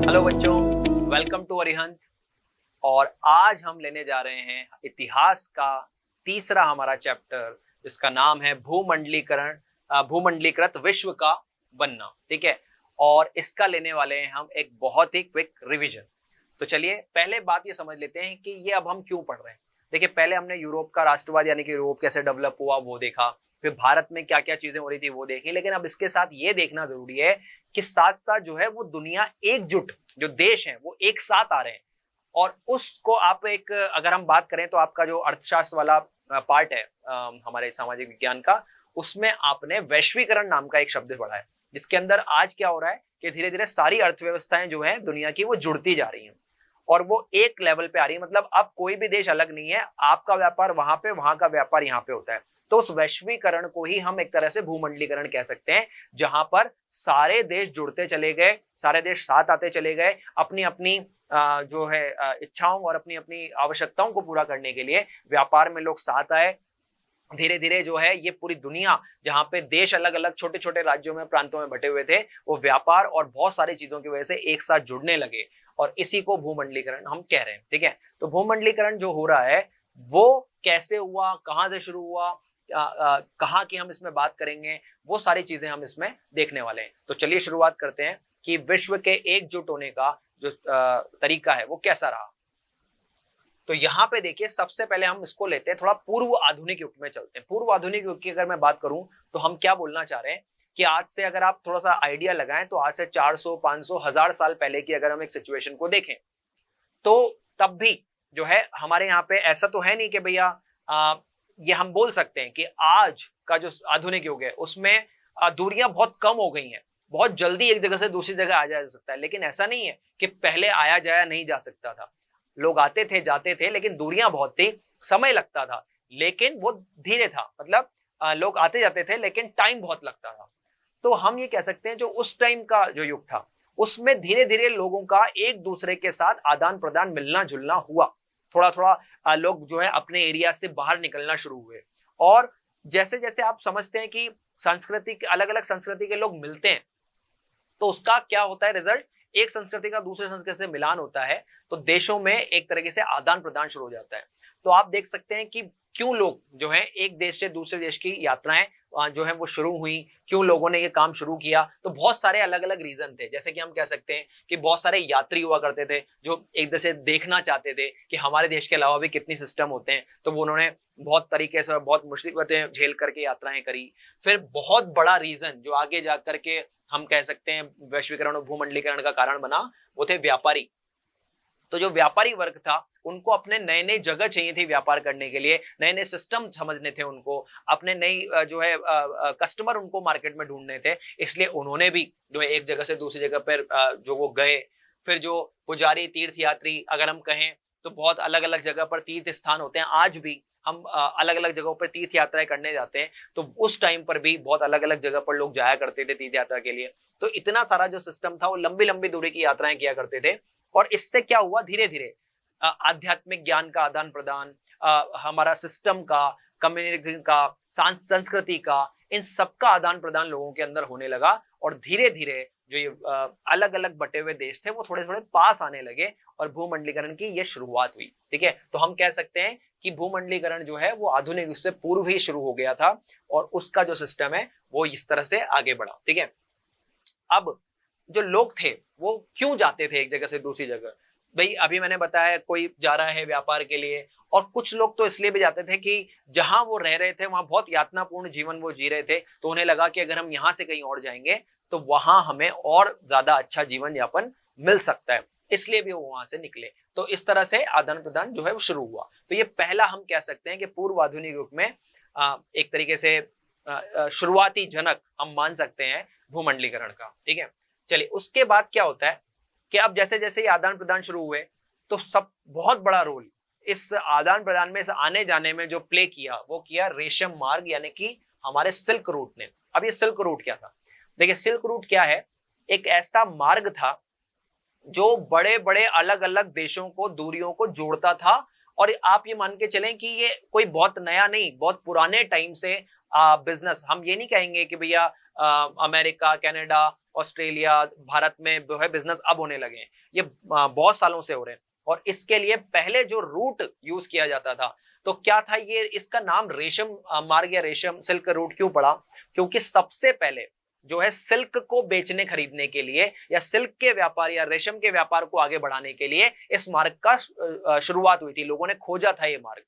Hello बच्चों, welcome to Arihant. और आज हम लेने जा रहे हैं इतिहास का तीसरा हमारा चैप्टर, जिसका नाम है भूमंडलीकरण, भूमंडलीकृत विश्व का बनना। ठीक है, और इसका लेने वाले हैं हम एक बहुत ही क्विक रिवीजन। तो चलिए पहले बात ये समझ लेते हैं कि ये अब हम क्यों पढ़ रहे हैं। देखिए, पहले हमने यूरोप का राष्ट्रवाद यानी कि यूरोप कैसे डेवलप हुआ वो देखा, फिर भारत में क्या क्या चीजें हो रही थी वो देखी। लेकिन अब इसके साथ ये देखना जरूरी है कि साथ साथ जो है वो दुनिया एकजुट, जो देश हैं वो एक साथ आ रहे हैं। और उसको आप एक, अगर हम बात करें तो आपका जो अर्थशास्त्र वाला पार्ट है हमारे सामाजिक विज्ञान का, उसमें आपने वैश्वीकरण नाम का एक शब्द पढ़ा है, जिसके अंदर आज क्या हो रहा है कि धीरे धीरे सारी अर्थव्यवस्थाएं जो है दुनिया की वो जुड़ती जा रही हैं और वो एक लेवल पे आ रही है। मतलब अब कोई भी देश अलग नहीं है, आपका व्यापार वहां पे, वहां का व्यापार यहाँ पे होता है। तो उस वैश्वीकरण को ही हम एक तरह से भूमंडलीकरण कह सकते हैं, जहां पर सारे देश जुड़ते चले गए, सारे देश साथ आते चले गए, अपनी अपनी जो है इच्छाओं और अपनी अपनी आवश्यकताओं को पूरा करने के लिए व्यापार में लोग साथ आए। धीरे धीरे जो है ये पूरी दुनिया, जहां पे देश अलग अलग छोटे छोटे राज्यों में, प्रांतों में बटे हुए थे, वो व्यापार और बहुत सारी चीजों की वजह से एक साथ जुड़ने लगे, और इसी को भूमंडलीकरण हम कह रहे हैं। ठीक है, तो भूमंडलीकरण जो हो रहा है वो कैसे हुआ, कहां से शुरू हुआ, कहाँ की हम इसमें बात करेंगे, वो सारी चीजें हम इसमें देखने वाले हैं। तो चलिए शुरुआत करते हैं कि विश्व के एकजुट होने का जो तरीका है वो कैसा रहा। तो यहाँ पे देखिए, सबसे पहले हम इसको लेते हैं, थोड़ा पूर्व आधुनिक युग में चलते हैं। पूर्व आधुनिक युग की अगर मैं बात करूं तो हम क्या बोलना चाह रहे हैं कि आज से अगर आप थोड़ा सा आइडिया लगाएं तो आज से 400, 500, 1000 साल पहले की अगर हम एक सिचुएशन को देखें तो तब भी जो है हमारे यहाँ पे ऐसा तो है नहीं कि भैया ये हम बोल सकते हैं कि आज का जो आधुनिक युग है उसमें दूरियां बहुत कम हो गई हैं, बहुत जल्दी एक जगह से दूसरी जगह आ जा सकता है। लेकिन ऐसा नहीं है कि पहले आया जाया नहीं जा सकता था, लोग आते थे जाते थे, लेकिन दूरियां बहुत थी, समय लगता था, लेकिन वो धीरे था। मतलब लोग आते जाते थे लेकिन टाइम बहुत लगता था। तो हम ये कह सकते हैं जो उस टाइम का जो युग था उसमें धीरे धीरे लोगों का एक दूसरे के साथ आदान प्रदान, मिलना जुलना हुआ। थोड़ा थोड़ा लोग जो है अपने एरिया से बाहर निकलना शुरू हुए। और जैसे जैसे आप समझते हैं कि संस्कृति के, अलग अलग संस्कृति के लोग मिलते हैं, तो उसका क्या होता है रिजल्ट, एक संस्कृति का दूसरे संस्कृति से मिलान होता है, तो देशों में एक तरीके से आदान प्रदान शुरू हो जाता है। तो आप देख सकते हैं कि क्यों लोग जो है एक देश से दूसरे देश की यात्राएं जो है वो शुरू हुई, क्यों लोगों ने ये काम शुरू किया। तो बहुत सारे अलग अलग रीजन थे। जैसे कि हम कह सकते हैं कि बहुत सारे यात्री हुआ करते थे जो एक दूसरे देखना चाहते थे कि हमारे देश के अलावा भी कितनी सिस्टम होते हैं, तो वो उन्होंने बहुत तरीके से और बहुत मुसीबतें झेल करके यात्राएं करी। फिर बहुत बड़ा रीजन जो आगे जा करके हम कह सकते हैं वैश्वीकरण और भूमंडलीकरण का कारण बना, वो थे व्यापारी। तो जो व्यापारी वर्ग था उनको अपने नए नए जगह चाहिए थी व्यापार करने के लिए, नए नए सिस्टम समझने थे उनको, अपने नई जो है कस्टमर उनको मार्केट में ढूंढने थे। इसलिए उन्होंने भी जो है एक जगह से दूसरी जगह पर जो वो गए। फिर जो पुजारी, तीर्थ यात्री अगर हम कहें तो बहुत अलग अलग जगह पर तीर्थ स्थान होते हैं। आज भी हम अलग अलग जगहों पर तीर्थ यात्राएं करने जाते हैं, तो उस टाइम पर भी बहुत अलग अलग जगह पर लोग जाया करते थे तीर्थ यात्रा के लिए। तो इतना सारा जो सिस्टम था वो लंबी लंबी दूरी की यात्राएं किया करते थे। और इससे क्या हुआ, धीरे धीरे आध्यात्मिक ज्ञान का आदान प्रदान, हमारा सिस्टम का, कम्युनिकेशन का, संस्कृति का, इन सबका आदान प्रदान लोगों के अंदर होने लगा। और धीरे धीरे जो ये अलग अलग बटे हुए देश थे वो थोड़े थोड़े पास आने लगे और भूमंडलीकरण की ये शुरुआत हुई। ठीक है, तो हम कह सकते हैं कि भूमंडलीकरण जो है वो आधुनिक युग से पूर्व ही शुरू हो गया था और उसका जो सिस्टम है वो इस तरह से आगे बढ़ा। ठीक है, अब जो लोग थे वो क्यों जाते थे एक जगह से दूसरी जगह। भाई अभी मैंने बताया कोई जा रहा है व्यापार के लिए, और कुछ लोग तो इसलिए भी जाते थे कि जहां वो रह रहे थे वहां बहुत यातनापूर्ण जीवन वो जी रहे थे, तो उन्हें लगा कि अगर हम यहाँ से कहीं और जाएंगे तो वहां हमें और ज्यादा अच्छा जीवन यापन मिल सकता है, इसलिए भी वो वहां से निकले। तो इस तरह से आदान प्रदान जो है वो शुरू हुआ। तो ये पहला हम कह सकते हैं कि पूर्व आधुनिक युग में एक तरीके से शुरुआती जनक हम मान सकते हैं भूमंडलीकरण का। ठीक है, चलिए उसके बाद क्या होता है कि अब जैसे जैसे ये आदान प्रदान शुरू हुए तो सब बहुत बड़ा रोल इस आदान प्रदान में, इस आने जाने में जो प्ले किया वो किया रेशम मार्ग, यानी कि हमारे सिल्क रूट ने। अब ये सिल्क रूट क्या था, देखिए सिल्क रूट क्या है, एक ऐसा मार्ग था जो बड़े बड़े अलग अलग देशों को, दूरियों को जोड़ता था। और आप ये मान के चलें कि ये कोई बहुत नया नहीं, बहुत पुराने टाइम से बिजनेस, हम ये नहीं कहेंगे कि भैया अमेरिका, कनाडा ऑस्ट्रेलिया, भारत में जो है बिजनेस अब होने लगे हैं, ये बहुत सालों से हो रहे हैं। और इसके लिए पहले जो रूट यूज किया जाता था तो क्या था, ये इसका नाम रेशम मार्ग या रेशम सिल्क रूट क्यों पड़ा? क्योंकि सबसे पहले जो है सिल्क को बेचने खरीदने के लिए या सिल्क के व्यापार या रेशम के व्यापार को आगे बढ़ाने के लिए इस मार्ग का शुरुआत हुई थी। लोगों ने खोजा था ये मार्ग।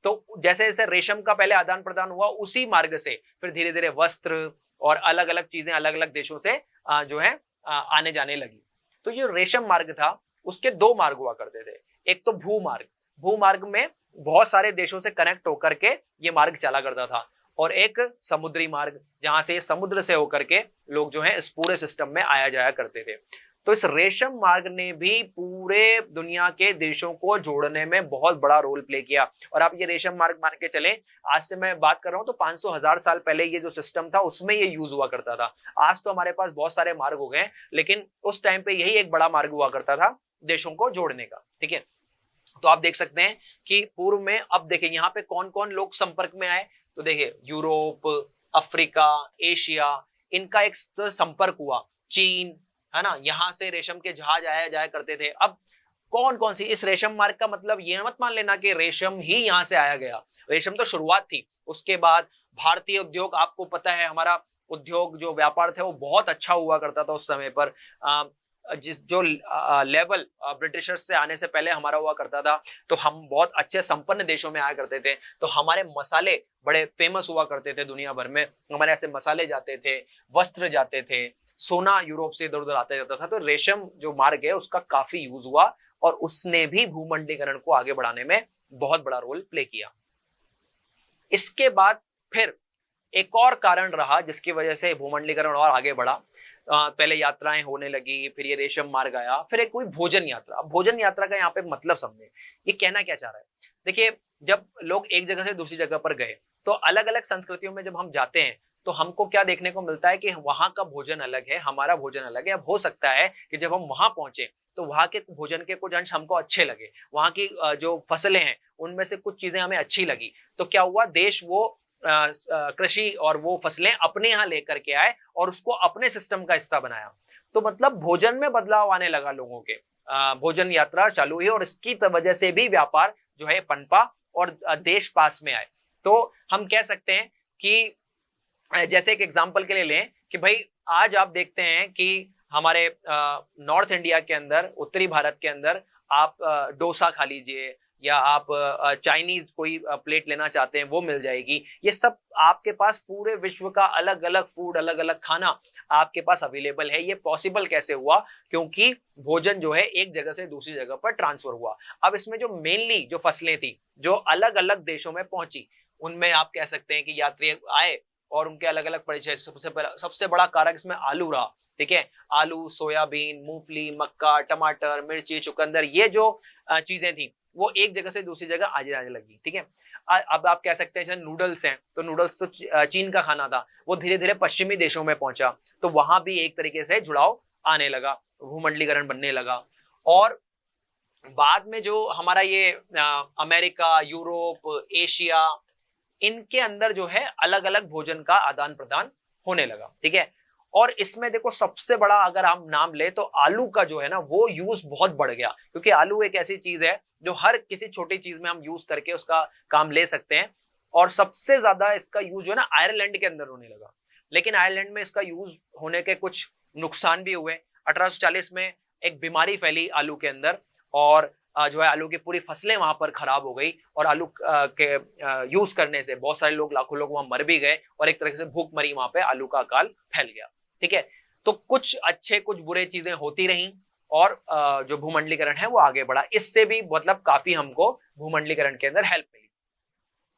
तो जैसे जैसे रेशम का पहले आदान प्रदान हुआ, उसी मार्ग से फिर धीरे धीरे वस्त्र और अलग अलग चीजें अलग अलग देशों से जो है आने जाने लगी। तो ये रेशम मार्ग था, उसके दो मार्ग हुआ करते थे। एक तो भूमार्ग, भूमार्ग में बहुत सारे देशों से कनेक्ट होकर के ये मार्ग चला करता था, और एक समुद्री मार्ग जहां से समुद्र से होकर के लोग जो है इस पूरे सिस्टम में आया जाया करते थे। तो इस रेशम मार्ग ने भी पूरे दुनिया के देशों को जोड़ने में बहुत बड़ा रोल प्ले किया। और आप ये रेशम मार्ग मान के चलें, आज से मैं बात कर रहा हूं तो 500,000 साल पहले ये जो सिस्टम था उसमें ये यूज हुआ करता था। आज तो हमारे पास बहुत सारे मार्ग हो गए, लेकिन उस टाइम पे यही एक बड़ा मार्ग हुआ करता था देशों को जोड़ने का। ठीक है, तो आप देख सकते हैं कि पूर्व में, अब देखिए यहाँ पे कौन कौन लोग संपर्क में आए, तो देखिए यूरोप, अफ्रीका, एशिया, इनका एक संपर्क हुआ। चीन, है ना, यहां से रेशम के जहाज आया जाया करते थे। अब कौन कौन सी, इस रेशम मार्ग का मतलब ये मत मान लेना कि रेशम ही यहां से आया गया, रेशम तो शुरुआत थी। उसके बाद भारतीय उद्योग, आपको पता है हमारा उद्योग जो व्यापार थे वो बहुत अच्छा हुआ करता था उस समय पर। जिस जो लेवल ब्रिटिशर्स से आने से पहले हमारा हुआ करता था, तो हम बहुत अच्छे संपन्न देशों में आया करते थे, तो हमारे मसाले बड़े फेमस हुआ करते थे दुनिया भर में। हमारे ऐसे मसाले जाते थे, वस्त्र जाते थे, सोना यूरोप से इधर उधर आता जाता था। तो रेशम जो मार्ग है उसका काफी यूज हुआ, और उसने भी भूमंडलीकरण को आगे बढ़ाने में बहुत बड़ा रोल प्ले किया। इसके बाद फिर एक और कारण रहा जिसकी वजह से भूमंडलीकरण और आगे बढ़ा। पहले यात्राएं होने लगी, फिर ये रेशम मार्ग आया, फिर एक कोई भोजन यात्रा। अब भोजन यात्रा का यहाँ पे मतलब समझे, ये कहना क्या चाह रहा है। देखिए, जब लोग एक जगह से दूसरी जगह पर गए तो अलग अलग संस्कृतियों में जब हम जाते हैं तो हमको क्या देखने को मिलता है कि वहां का भोजन अलग है, हमारा भोजन अलग है। अब हो सकता है कि जब हम वहां पहुंचे तो वहां के भोजन के कुछ अंश हमको अच्छे लगे, वहां की जो फसलें हैं उनमें से कुछ चीजें हमें अच्छी लगी, तो क्या हुआ, देश वो कृषि और वो फसलें अपने यहाँ लेकर के आए और उसको अपने सिस्टम का हिस्सा बनाया। तो मतलब भोजन में बदलाव आने लगा लोगों के, भोजन यात्रा चालू हुई, और इसकी वजह से भी व्यापार जो है पनपा और देश पास में आए। तो हम कह सकते हैं कि जैसे एक एग्जांपल के लिए लें कि भाई आज आप देखते हैं कि हमारे नॉर्थ इंडिया के अंदर, उत्तरी भारत के अंदर आप डोसा खा लीजिए, या आप चाइनीज कोई प्लेट लेना चाहते हैं वो मिल जाएगी। ये सब आपके पास पूरे विश्व का अलग अलग फूड, अलग अलग खाना आपके पास अवेलेबल है। ये पॉसिबल कैसे हुआ? क्योंकि भोजन जो है एक जगह से दूसरी जगह पर ट्रांसफर हुआ। अब इसमें जो मेनली जो फसलें थी जो अलग अलग देशों में पहुंची, उनमें आप कह सकते हैं कि यात्री आए और उनके अलग अलग परिचय। सबसे बड़ा कारक इसमें आलू रहा। ठीक है, आलू, सोयाबीन, मूंगफली, मक्का, टमाटर, मिर्ची, चुकंदर, ये जो चीजें थी वो एक जगह से दूसरी जगह आने लगी। ठीक है, अब आप कह सकते हैं जैसे नूडल्स हैं, तो नूडल्स तो चीन का खाना था, वो धीरे धीरे पश्चिमी देशों में पहुंचा, तो वहां भी एक तरीके से जुड़ाव आने लगा, भूमंडलीकरण बनने लगा। और बाद में जो हमारा ये अमेरिका, यूरोप, एशिया, इनके अंदर जो है अलग अलग भोजन का आदान प्रदान होने लगा। ठीक है, और इसमें देखो सबसे बड़ा अगर हम नाम ले तो आलू का जो है ना वो यूज बहुत बढ़ गया, क्योंकि आलू एक ऐसी चीज है जो हर किसी छोटी चीज में हम यूज करके उसका काम ले सकते हैं। और सबसे ज्यादा इसका यूज जो है ना आयरलैंड के अंदर होने लगा। लेकिन आयरलैंड में इसका यूज होने के कुछ नुकसान भी हुए। 1840 में एक बीमारी फैली आलू के अंदर, और जो है आलू की पूरी फसलें वहां पर खराब हो गई, और आलू के यूज करने से बहुत सारे लोग, लाखों लोग वहां मर भी गए, और एक तरह से भूखमरी वहां पे आलू का अकाल फैल गया। ठीक है, तो कुछ अच्छे कुछ बुरे चीजें होती रहीं, और जो भूमंडलीकरण है वो आगे बढ़ा। इससे भी मतलब काफी हमको भूमंडलीकरण के अंदर हेल्प मिली।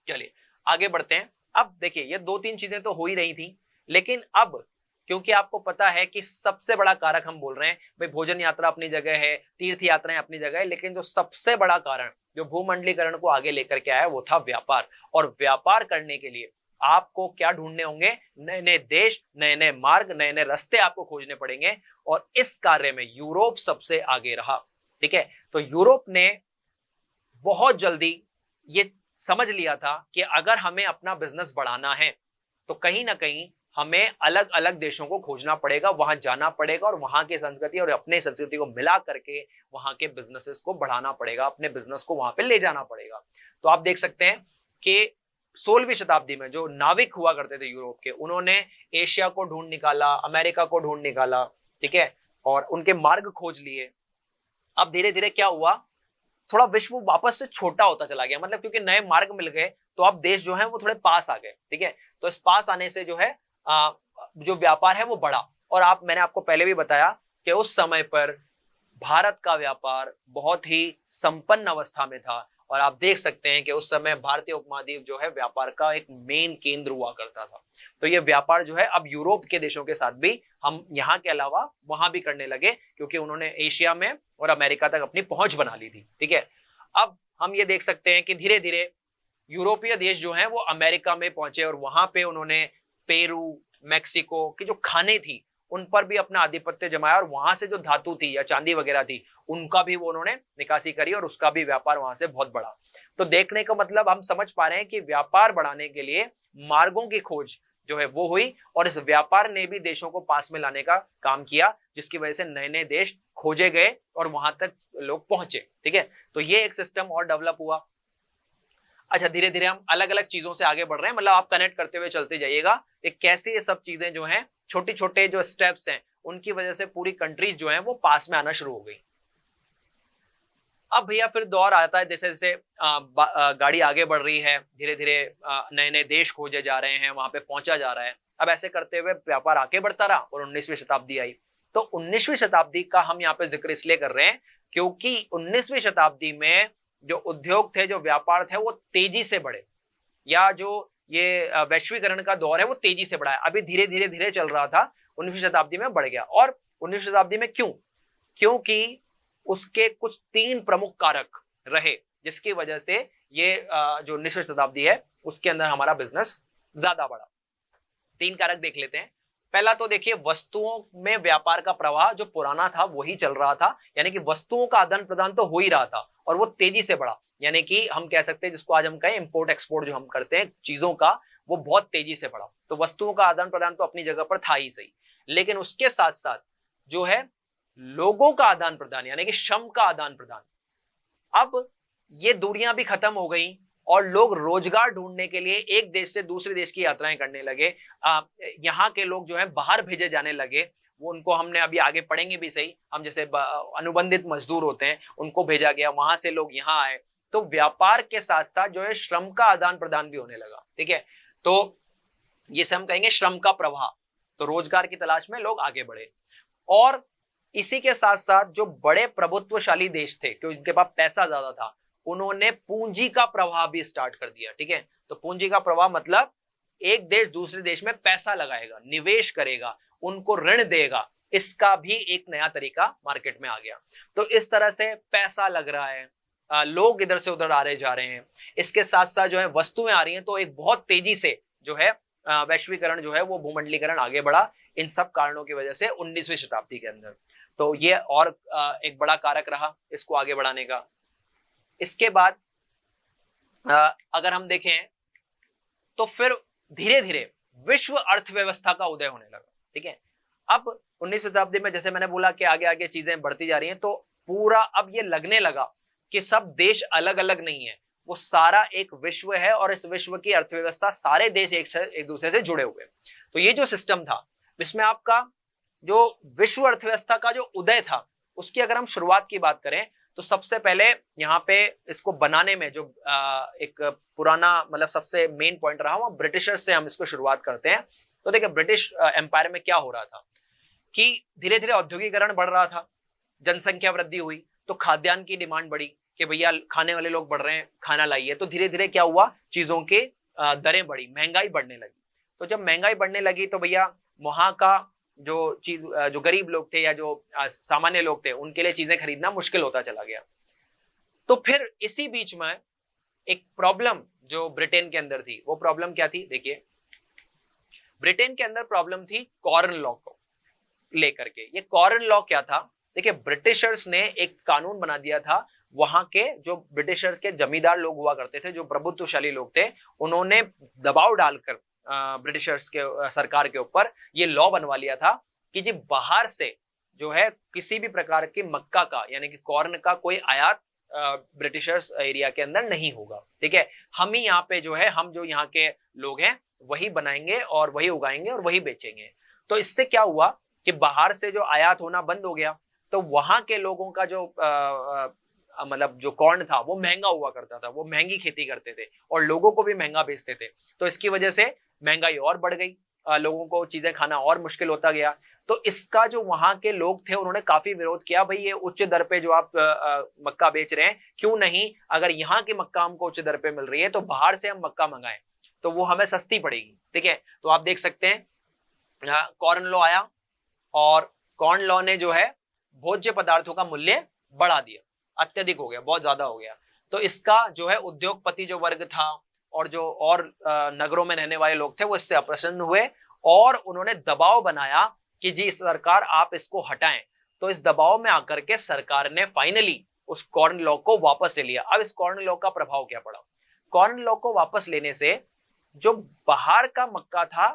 चलिए आगे बढ़ते हैं। अब देखिए ये दो तीन चीजें तो हो ही रही थी, लेकिन अब क्योंकि आपको पता है कि सबसे बड़ा कारक हम बोल रहे हैं, भाई भोजन यात्रा अपनी जगह है, तीर्थ यात्राएं अपनी जगह है, लेकिन जो सबसे बड़ा कारण जो भूमंडलीकरण को आगे लेकर के आया वो था व्यापार। और व्यापार करने के लिए आपको क्या ढूंढने होंगे? नए नए देश, नए नए मार्ग, नए नए रास्ते आपको खोजने पड़ेंगे, और इस कार्य में यूरोप सबसे आगे रहा। ठीक है, तो यूरोप ने बहुत जल्दी ये समझ लिया था कि अगर हमें अपना बिजनेस बढ़ाना है तो कहीं ना कहीं हमें अलग अलग देशों को खोजना पड़ेगा, वहां जाना पड़ेगा और वहां की संस्कृति और अपने संस्कृति को मिला करके वहां के बिजनेसेस को बढ़ाना पड़ेगा, अपने बिजनेस को वहां पे ले जाना पड़ेगा। तो आप देख सकते हैं कि 16वीं शताब्दी में जो नाविक हुआ करते थे यूरोप के, उन्होंने एशिया को ढूंढ निकाला, अमेरिका को ढूंढ निकाला, ठीक है, और उनके मार्ग खोज लिए। अब धीरे धीरे क्या हुआ, थोड़ा विश्व वापस से छोटा होता चला गया, मतलब क्योंकि नए मार्ग मिल गए तो अब देश जो है वो थोड़े पास आ गए, ठीक है। तो इस पास आने से जो है जो व्यापार है वो बढ़ा। और मैंने आपको पहले भी बताया कि उस समय पर भारत का व्यापार बहुत ही संपन्न अवस्था में था, और आप देख सकते हैं कि उस समय भारतीय उपमहाद्वीप जो है व्यापार का एक मेन केंद्र हुआ करता था। तो ये व्यापार जो है अब यूरोप के देशों के साथ भी हम यहाँ के अलावा वहां भी करने लगे, क्योंकि उन्होंने एशिया में और अमेरिका तक अपनी पहुंच बना ली थी, ठीक है। अब हम ये देख सकते हैं कि धीरे धीरे यूरोपीय देश जो हैं वो अमेरिका में पहुंचे, और वहां पे उन्होंने पेरू, मैक्सिको की जो खाने थी उन पर भी अपना आधिपत्य जमाया, और वहां से जो धातु थी या चांदी वगैरह थी उनका भी वो उन्होंने निकासी करी, और उसका भी व्यापार वहां से बहुत बढ़ा। तो देखने का मतलब हम समझ पा रहे हैं कि व्यापार बढ़ाने के लिए मार्गों की खोज जो है वो हुई, और इस व्यापार ने भी देशों को पास में लाने का काम किया, जिसकी वजह से नए नए देश खोजे गए और वहां तक लोग पहुंचे, ठीक है। तो ये एक सिस्टम और डेवलप हुआ। अच्छा, धीरे धीरे हम अलग अलग चीजों से आगे बढ़ रहे हैं, मतलब आप कनेक्ट करते हुए चलते जाइएगा एक कैसे ये सब चीजें जो हैं, छोटे छोटे जो स्टेप्स हैं, उनकी वजह से पूरी कंट्रीज जो हैं वो पास में आना शुरू हो गई। अब भैया फिर दौर आता है, जैसे जैसे गाड़ी आगे बढ़ रही है, धीरे धीरे नए नए देश खोजे जा रहे हैं, वहां पे पहुंचा जा रहा है। अब ऐसे करते हुए व्यापार आगे बढ़ता रहा और 19वीं शताब्दी आई। तो 19वीं शताब्दी का हम यहाँ पे जिक्र इसलिए कर रहे हैं क्योंकि 19वीं शताब्दी में जो उद्योग थे, जो व्यापार थे, वो तेजी से बढ़े, या जो ये वैश्वीकरण का दौर है वो तेजी से बढ़ा है। अभी धीरे धीरे धीरे चल रहा था, 19वीं शताब्दी में बढ़ गया। और 19वीं शताब्दी में क्यों? क्योंकि उसके कुछ 3 प्रमुख कारक रहे, जिसकी वजह से ये जो 19वीं शताब्दी है उसके अंदर हमारा बिजनेस ज्यादा बढ़ा। 3 कारक देख लेते हैं। पहला तो देखिए, वस्तुओं में व्यापार का प्रवाह जो पुराना था वही चल रहा था, यानी कि वस्तुओं का आदान प्रदान तो हो ही रहा था और वो तेजी से बढ़ा, यानी कि हम कह सकते हैं, जिसको आज हम कहें इंपोर्ट एक्सपोर्ट जो हम करते हैं चीजों का, वो बहुत तेजी से बढ़ा। तो वस्तुओं का आदान प्रदान तो अपनी जगह पर था ही सही, लेकिन उसके साथ साथ जो है लोगों का आदान प्रदान, यानी कि श्रम का आदान प्रदान, अब ये दूरियां भी खत्म हो गई और लोग रोजगार ढूंढने के लिए एक देश से दूसरे देश की यात्राएं करने लगे। यहाँ के लोग जो है बाहर भेजे जाने लगे, वो उनको हमने अभी आगे पढ़ेंगे भी सही, हम जैसे अनुबंधित मजदूर होते हैं उनको भेजा गया, वहां से लोग यहाँ आए। तो व्यापार के साथ साथ जो है श्रम का आदान प्रदान भी होने लगा, ठीक है। तो ये हम कहेंगे श्रम का प्रवाह। तो रोजगार की तलाश में लोग आगे बढ़े, और इसी के साथ साथ जो बड़े प्रभुत्वशाली देश थे, क्योंकि उनके पास पैसा ज्यादा था, उन्होंने पूंजी का प्रवाह भी स्टार्ट कर दिया, ठीक है। तो पूंजी का प्रवाह मतलब एक देश दूसरे देश में पैसा लगाएगा, निवेश करेगा, उनको ऋण देगा, इसका भी एक नया तरीका मार्केट में आ गया। तो इस तरह से पैसा लग रहा है, लोग इधर से उधर आ रहे जा रहे हैं, इसके साथ साथ जो है वस्तुएं आ रही हैं। तो एक बहुत तेजी से जो है वैश्वीकरण जो है वो भूमंडलीकरण आगे बढ़ा, इन सब कारणों की वजह से 19वीं शताब्दी के अंदर। तो ये और एक बड़ा कारक रहा इसको आगे बढ़ाने का। इसके बाद अगर हम देखें तो फिर धीरे धीरे विश्व अर्थव्यवस्था का उदय होने लगा, ठीक है। अब 19वीं शताब्दी में जैसे मैंने बोला कि आगे आगे चीजें बढ़ती जा रही हैं, तो पूरा अब ये लगने लगा कि सब देश अलग अलग नहीं है, वो सारा एक विश्व है, और इस विश्व की अर्थव्यवस्था सारे देश एक दूसरे से जुड़े हुए। तो ये जो सिस्टम था, इसमें आपका जो विश्व अर्थव्यवस्था का जो उदय था, उसकी अगर हम शुरुआत की बात करें तो सबसे पहले यहाँ पे इसको बनाने में जो एक पुराना मतलब सबसे मेन पॉइंट रहा, वो ब्रिटिशर्स से हम इसको शुरुआत करते हैं। तो देखिए, ब्रिटिश एम्पायर में क्या हो रहा था कि धीरे धीरे औद्योगिकरण बढ़ रहा था, जनसंख्या वृद्धि हुई, तो खाद्यान्न की डिमांड बढ़ी कि भैया खाने वाले लोग बढ़ रहे हैं, खाना लाइए। तो धीरे धीरे क्या हुआ, चीजों के दरें बढ़ी, महंगाई बढ़ने लगी। तो जब महंगाई बढ़ने लगी तो भैया वहां का जो गरीब लोग थे या जो सामान्य लोग थे, उनके लिए चीजें खरीदना मुश्किल होता चला गया। तो फिर इसी बीच में एक प्रॉब्लम जो ब्रिटेन के अंदर थी, वो प्रॉब्लम क्या थी? देखिए, ब्रिटेन के अंदर प्रॉब्लम थी कॉर्न लॉ को लेकर के। ये कॉर्न लॉ क्या था? देखिए, ब्रिटिशर्स ने एक कानून बना दिया था। वहां के जो ब्रिटिशर्स के जमींदार लोग हुआ करते थे, जो प्रभुत्वशाली लोग थे, उन्होंने दबाव डालकर ब्रिटिशर्स के सरकार के ऊपर ये लॉ बनवा लिया था कि जी बाहर से जो है किसी भी प्रकार के मक्का का यानी कि कॉर्न का कोई आयात ब्रिटिशर्स एरिया के अंदर नहीं होगा। ठीक है, हम ही यहाँ पे जो है, हम जो यहाँ के लोग हैं वही बनाएंगे और वही उगाएंगे और वही बेचेंगे। तो इससे क्या हुआ कि बाहर से जो आयात होना बंद हो गया, तो वहां के लोगों का जो मतलब जो कॉर्न था वो महंगा हुआ करता था, वो महंगी खेती करते थे और लोगों को भी महंगा बेचते थे। तो इसकी वजह से महंगाई और बढ़ गई, लोगों को चीजें खाना और मुश्किल होता गया। तो इसका जो वहां के लोग थे उन्होंने काफी विरोध किया, भाई ये उच्च दर पे जो आप मक्का बेच रहे हैं, क्यों नहीं, अगर यहाँ की मक्का हमको उच्च दर पे मिल रही है तो बाहर से हम मक्का मंगाएं तो वो हमें सस्ती पड़ेगी। ठीक है, तो आप देख सकते हैं कॉर्न लॉ आया और कॉर्न लॉ ने जो है भोज्य पदार्थों का मूल्य बढ़ा दिया, अत्यधिक हो गया, बहुत ज्यादा हो गया। तो इसका जो है उद्योगपति जो वर्ग था और जो और नगरों में रहने वाले लोग थे वो इससे अप्रसन्न हुए और उन्होंने दबाव बनाया कि जी सरकार आप इसको हटाएं। तो इस दबाव में आकर के सरकार ने फाइनली उस कॉर्न लॉ को वापस ले लिया। अब इस कॉर्न लॉ का प्रभाव क्या पड़ा? कॉर्न लॉ को वापस लेने से जो बाहर का मक्का था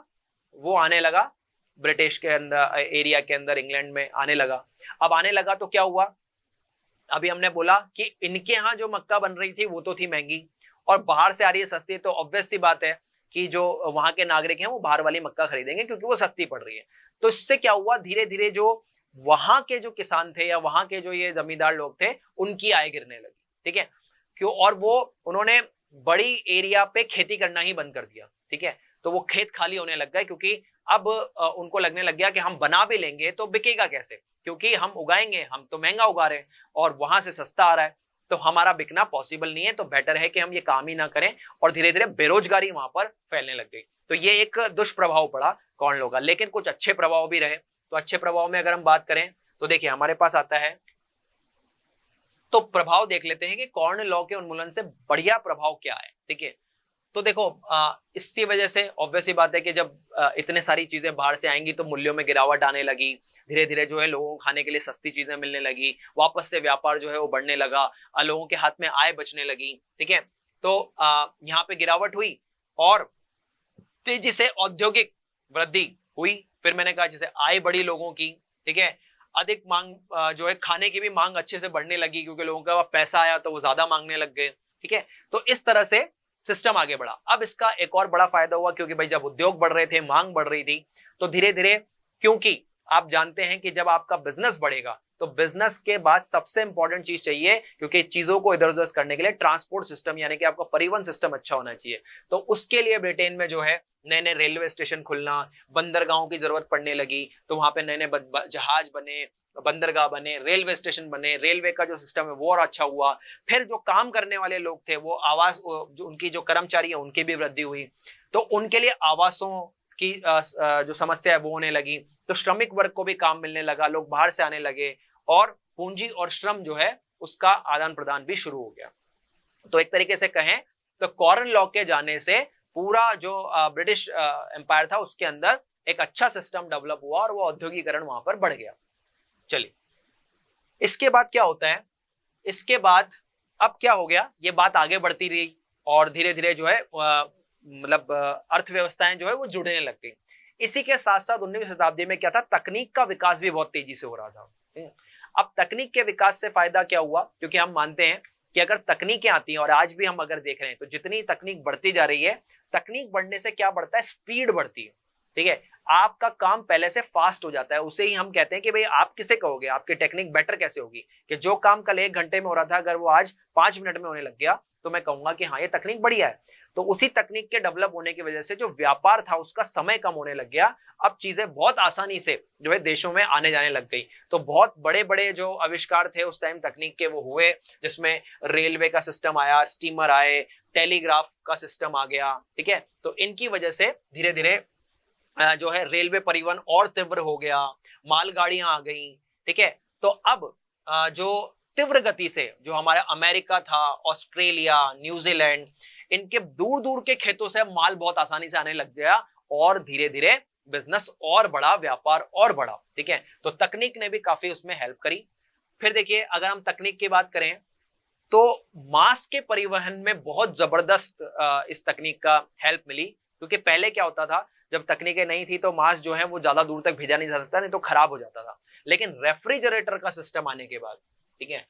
वो आने लगा ब्रिटिश के अंदर, एरिया के अंदर, इंग्लैंड में आने लगा। अब आने लगा तो क्या हुआ, अभी हमने बोला कि इनके यहाँ जो मक्का बन रही थी वो तो थी महंगी और बाहर से आ रही है सस्ती, तो ऑब्वियस सी बात है कि जो वहां के नागरिक हैं वो बाहर वाली मक्का खरीदेंगे क्योंकि वो सस्ती पड़ रही है। तो इससे क्या हुआ, धीरे धीरे जो वहां के जो किसान थे या वहां के जो ये जमींदार लोग थे उनकी आय गिरने लगी। ठीक है, क्यों? और वो उन्होंने बड़ी एरिया पे खेती करना ही बंद कर दिया। ठीक है, तो वो खेत खाली होने लग गए क्योंकि अब उनको लगने लग गया कि हम बना भी लेंगे तो बिकेगा कैसे, क्योंकि हम उगाएंगे, हम तो महंगा उगा रहे हैं और वहां से सस्ता आ रहा है, तो हमारा बिकना पॉसिबल नहीं है। तो बेटर है कि हम ये काम ही ना करें और धीरे धीरे बेरोजगारी वहां पर फैलने लग गई। तो ये एक दुष्प्रभाव पड़ा कॉर्न लॉ का, लेकिन कुछ अच्छे प्रभाव भी रहे। तो अच्छे प्रभाव में अगर हम बात करें तो देखिए हमारे पास आता है, तो प्रभाव देख लेते हैं कि कॉर्न लॉ के उन्मूलन से बढ़िया प्रभाव क्या है। ठीक है, तो देखो इसकी वजह से ऑब्वियस ही बात है कि जब इतने सारी चीजें बाहर से आएंगी तो मूल्यों में गिरावट आने लगी, धीरे धीरे जो है लोगों को खाने के लिए सस्ती चीजें मिलने लगी, वापस से व्यापार जो है वो बढ़ने लगा, लोगों के हाथ में आय बचने लगी। ठीक है, तो यहाँ पे गिरावट हुई और तेजी से औद्योगिक वृद्धि हुई। फिर मैंने कहा जैसे आय बढ़ी लोगों की, ठीक है, अधिक मांग जो है खाने की भी मांग अच्छे से बढ़ने लगी क्योंकि लोगों का पैसा आया तो वो ज्यादा मांगने लग गए। ठीक है, तो इस तरह से सिस्टम आगे बढ़ा। अब इसका एक और बड़ा फायदा हुआ क्योंकि भाई जब उद्योग बढ़ रहे थे, मांग बढ़ रही थी, तो धीरे धीरे, क्योंकि आप जानते हैं कि जब आपका बिजनेस बढ़ेगा तो बिजनेस के बाद सबसे इंपॉर्टेंट चीज चाहिए, क्योंकि चीजों को इधर उधर करने के लिए ट्रांसपोर्ट सिस्टम यानी कि आपका परिवहन सिस्टम अच्छा होना चाहिए। तो उसके लिए ब्रिटेन में जो है नए नए रेलवे स्टेशन खुलना, बंदरगाहों की जरूरत पड़ने लगी, तो वहां पे नए नए जहाज बने, बंदरगाह बने, रेलवे स्टेशन बने, रेलवे का जो सिस्टम है वो और अच्छा हुआ। फिर जो काम करने वाले लोग थे वो आवास, जो उनकी जो कर्मचारी है उनकी भी वृद्धि हुई, तो उनके लिए आवासों की जो समस्या है वो होने लगी, तो श्रमिक वर्ग को भी काम मिलने लगा, लोग बाहर से आने लगे और पूंजी और श्रम जो है उसका आदान प्रदान भी शुरू हो गया। तो एक तरीके से कहें तो कॉर्न लॉ के जाने से पूरा जो ब्रिटिश एम्पायर था उसके अंदर एक अच्छा सिस्टम डेवलप हुआ और वो औद्योगिकरण वहां पर बढ़ गया। चलिए, इसके बाद क्या होता है, इसके बाद अब क्या हो गया, ये बात आगे बढ़ती रही और धीरे धीरे जो है मतलब अर्थव्यवस्थाएं जो है वो जुड़ने लग गई। इसी के साथ साथ 19वीं शताब्दी में क्या था, तकनीक का विकास भी बहुत तेजी से हो रहा था। अब तकनीक के विकास से फायदा क्या हुआ, क्योंकि हम मानते हैं कि अगर तकनीकें आती हैं, और आज भी हम अगर देख रहे हैं तो जितनी तकनीक बढ़ती जा रही है, तकनीक बढ़ने से क्या बढ़ता है, स्पीड बढ़ती है। ठीक है, आपका काम पहले से फास्ट हो जाता है, उसे ही हम कहते हैं कि भाई आप किसे कहोगे, आपकी टेक्निक बेटर कैसे होगी, कि जो काम कल 1 घंटे में हो रहा था अगर वो आज 5 मिनट में होने लग गया तो मैं कहूंगा कि हाँ ये तकनीक बढ़िया है। तो उसी तकनीक के डेवलप होने की वजह से जो व्यापार था उसका समय कम होने लग गया, अब चीजें बहुत आसानी से जो है देशों में आने जाने लग गई। तो बहुत बड़े बड़े जो आविष्कार थे उस टाइम तकनीक के वो हुए, जिसमें रेलवे का सिस्टम आया, स्टीमर आए, टेलीग्राफ का सिस्टम आ गया। ठीक है, तो इनकी वजह से धीरे धीरे जो है रेलवे परिवहन और तीव्र हो गया, मालगाड़ियां आ गई। ठीक है, तो अब जो तीव्र गति से जो हमारा अमेरिका था, ऑस्ट्रेलिया, न्यूजीलैंड, इनके दूर दूर के खेतों से माल बहुत आसानी से आने लग गया और धीरे धीरे बिजनेस और बढ़ा, व्यापार और बढ़ा। ठीक है, तो तकनीक ने भी काफी उसमें हेल्प करी। फिर देखिए अगर हम तकनीक की बात करें तो मांस के परिवहन में बहुत जबरदस्त इस तकनीक का हेल्प मिली। क्योंकि पहले क्या होता था, जब तकनीकें नहीं थी तो मांस जो है वो ज्यादा दूर तक भेजा नहीं जा सकता, नहीं तो खराब हो जाता था। लेकिन रेफ्रिजरेटर का सिस्टम आने के बाद, ठीक है,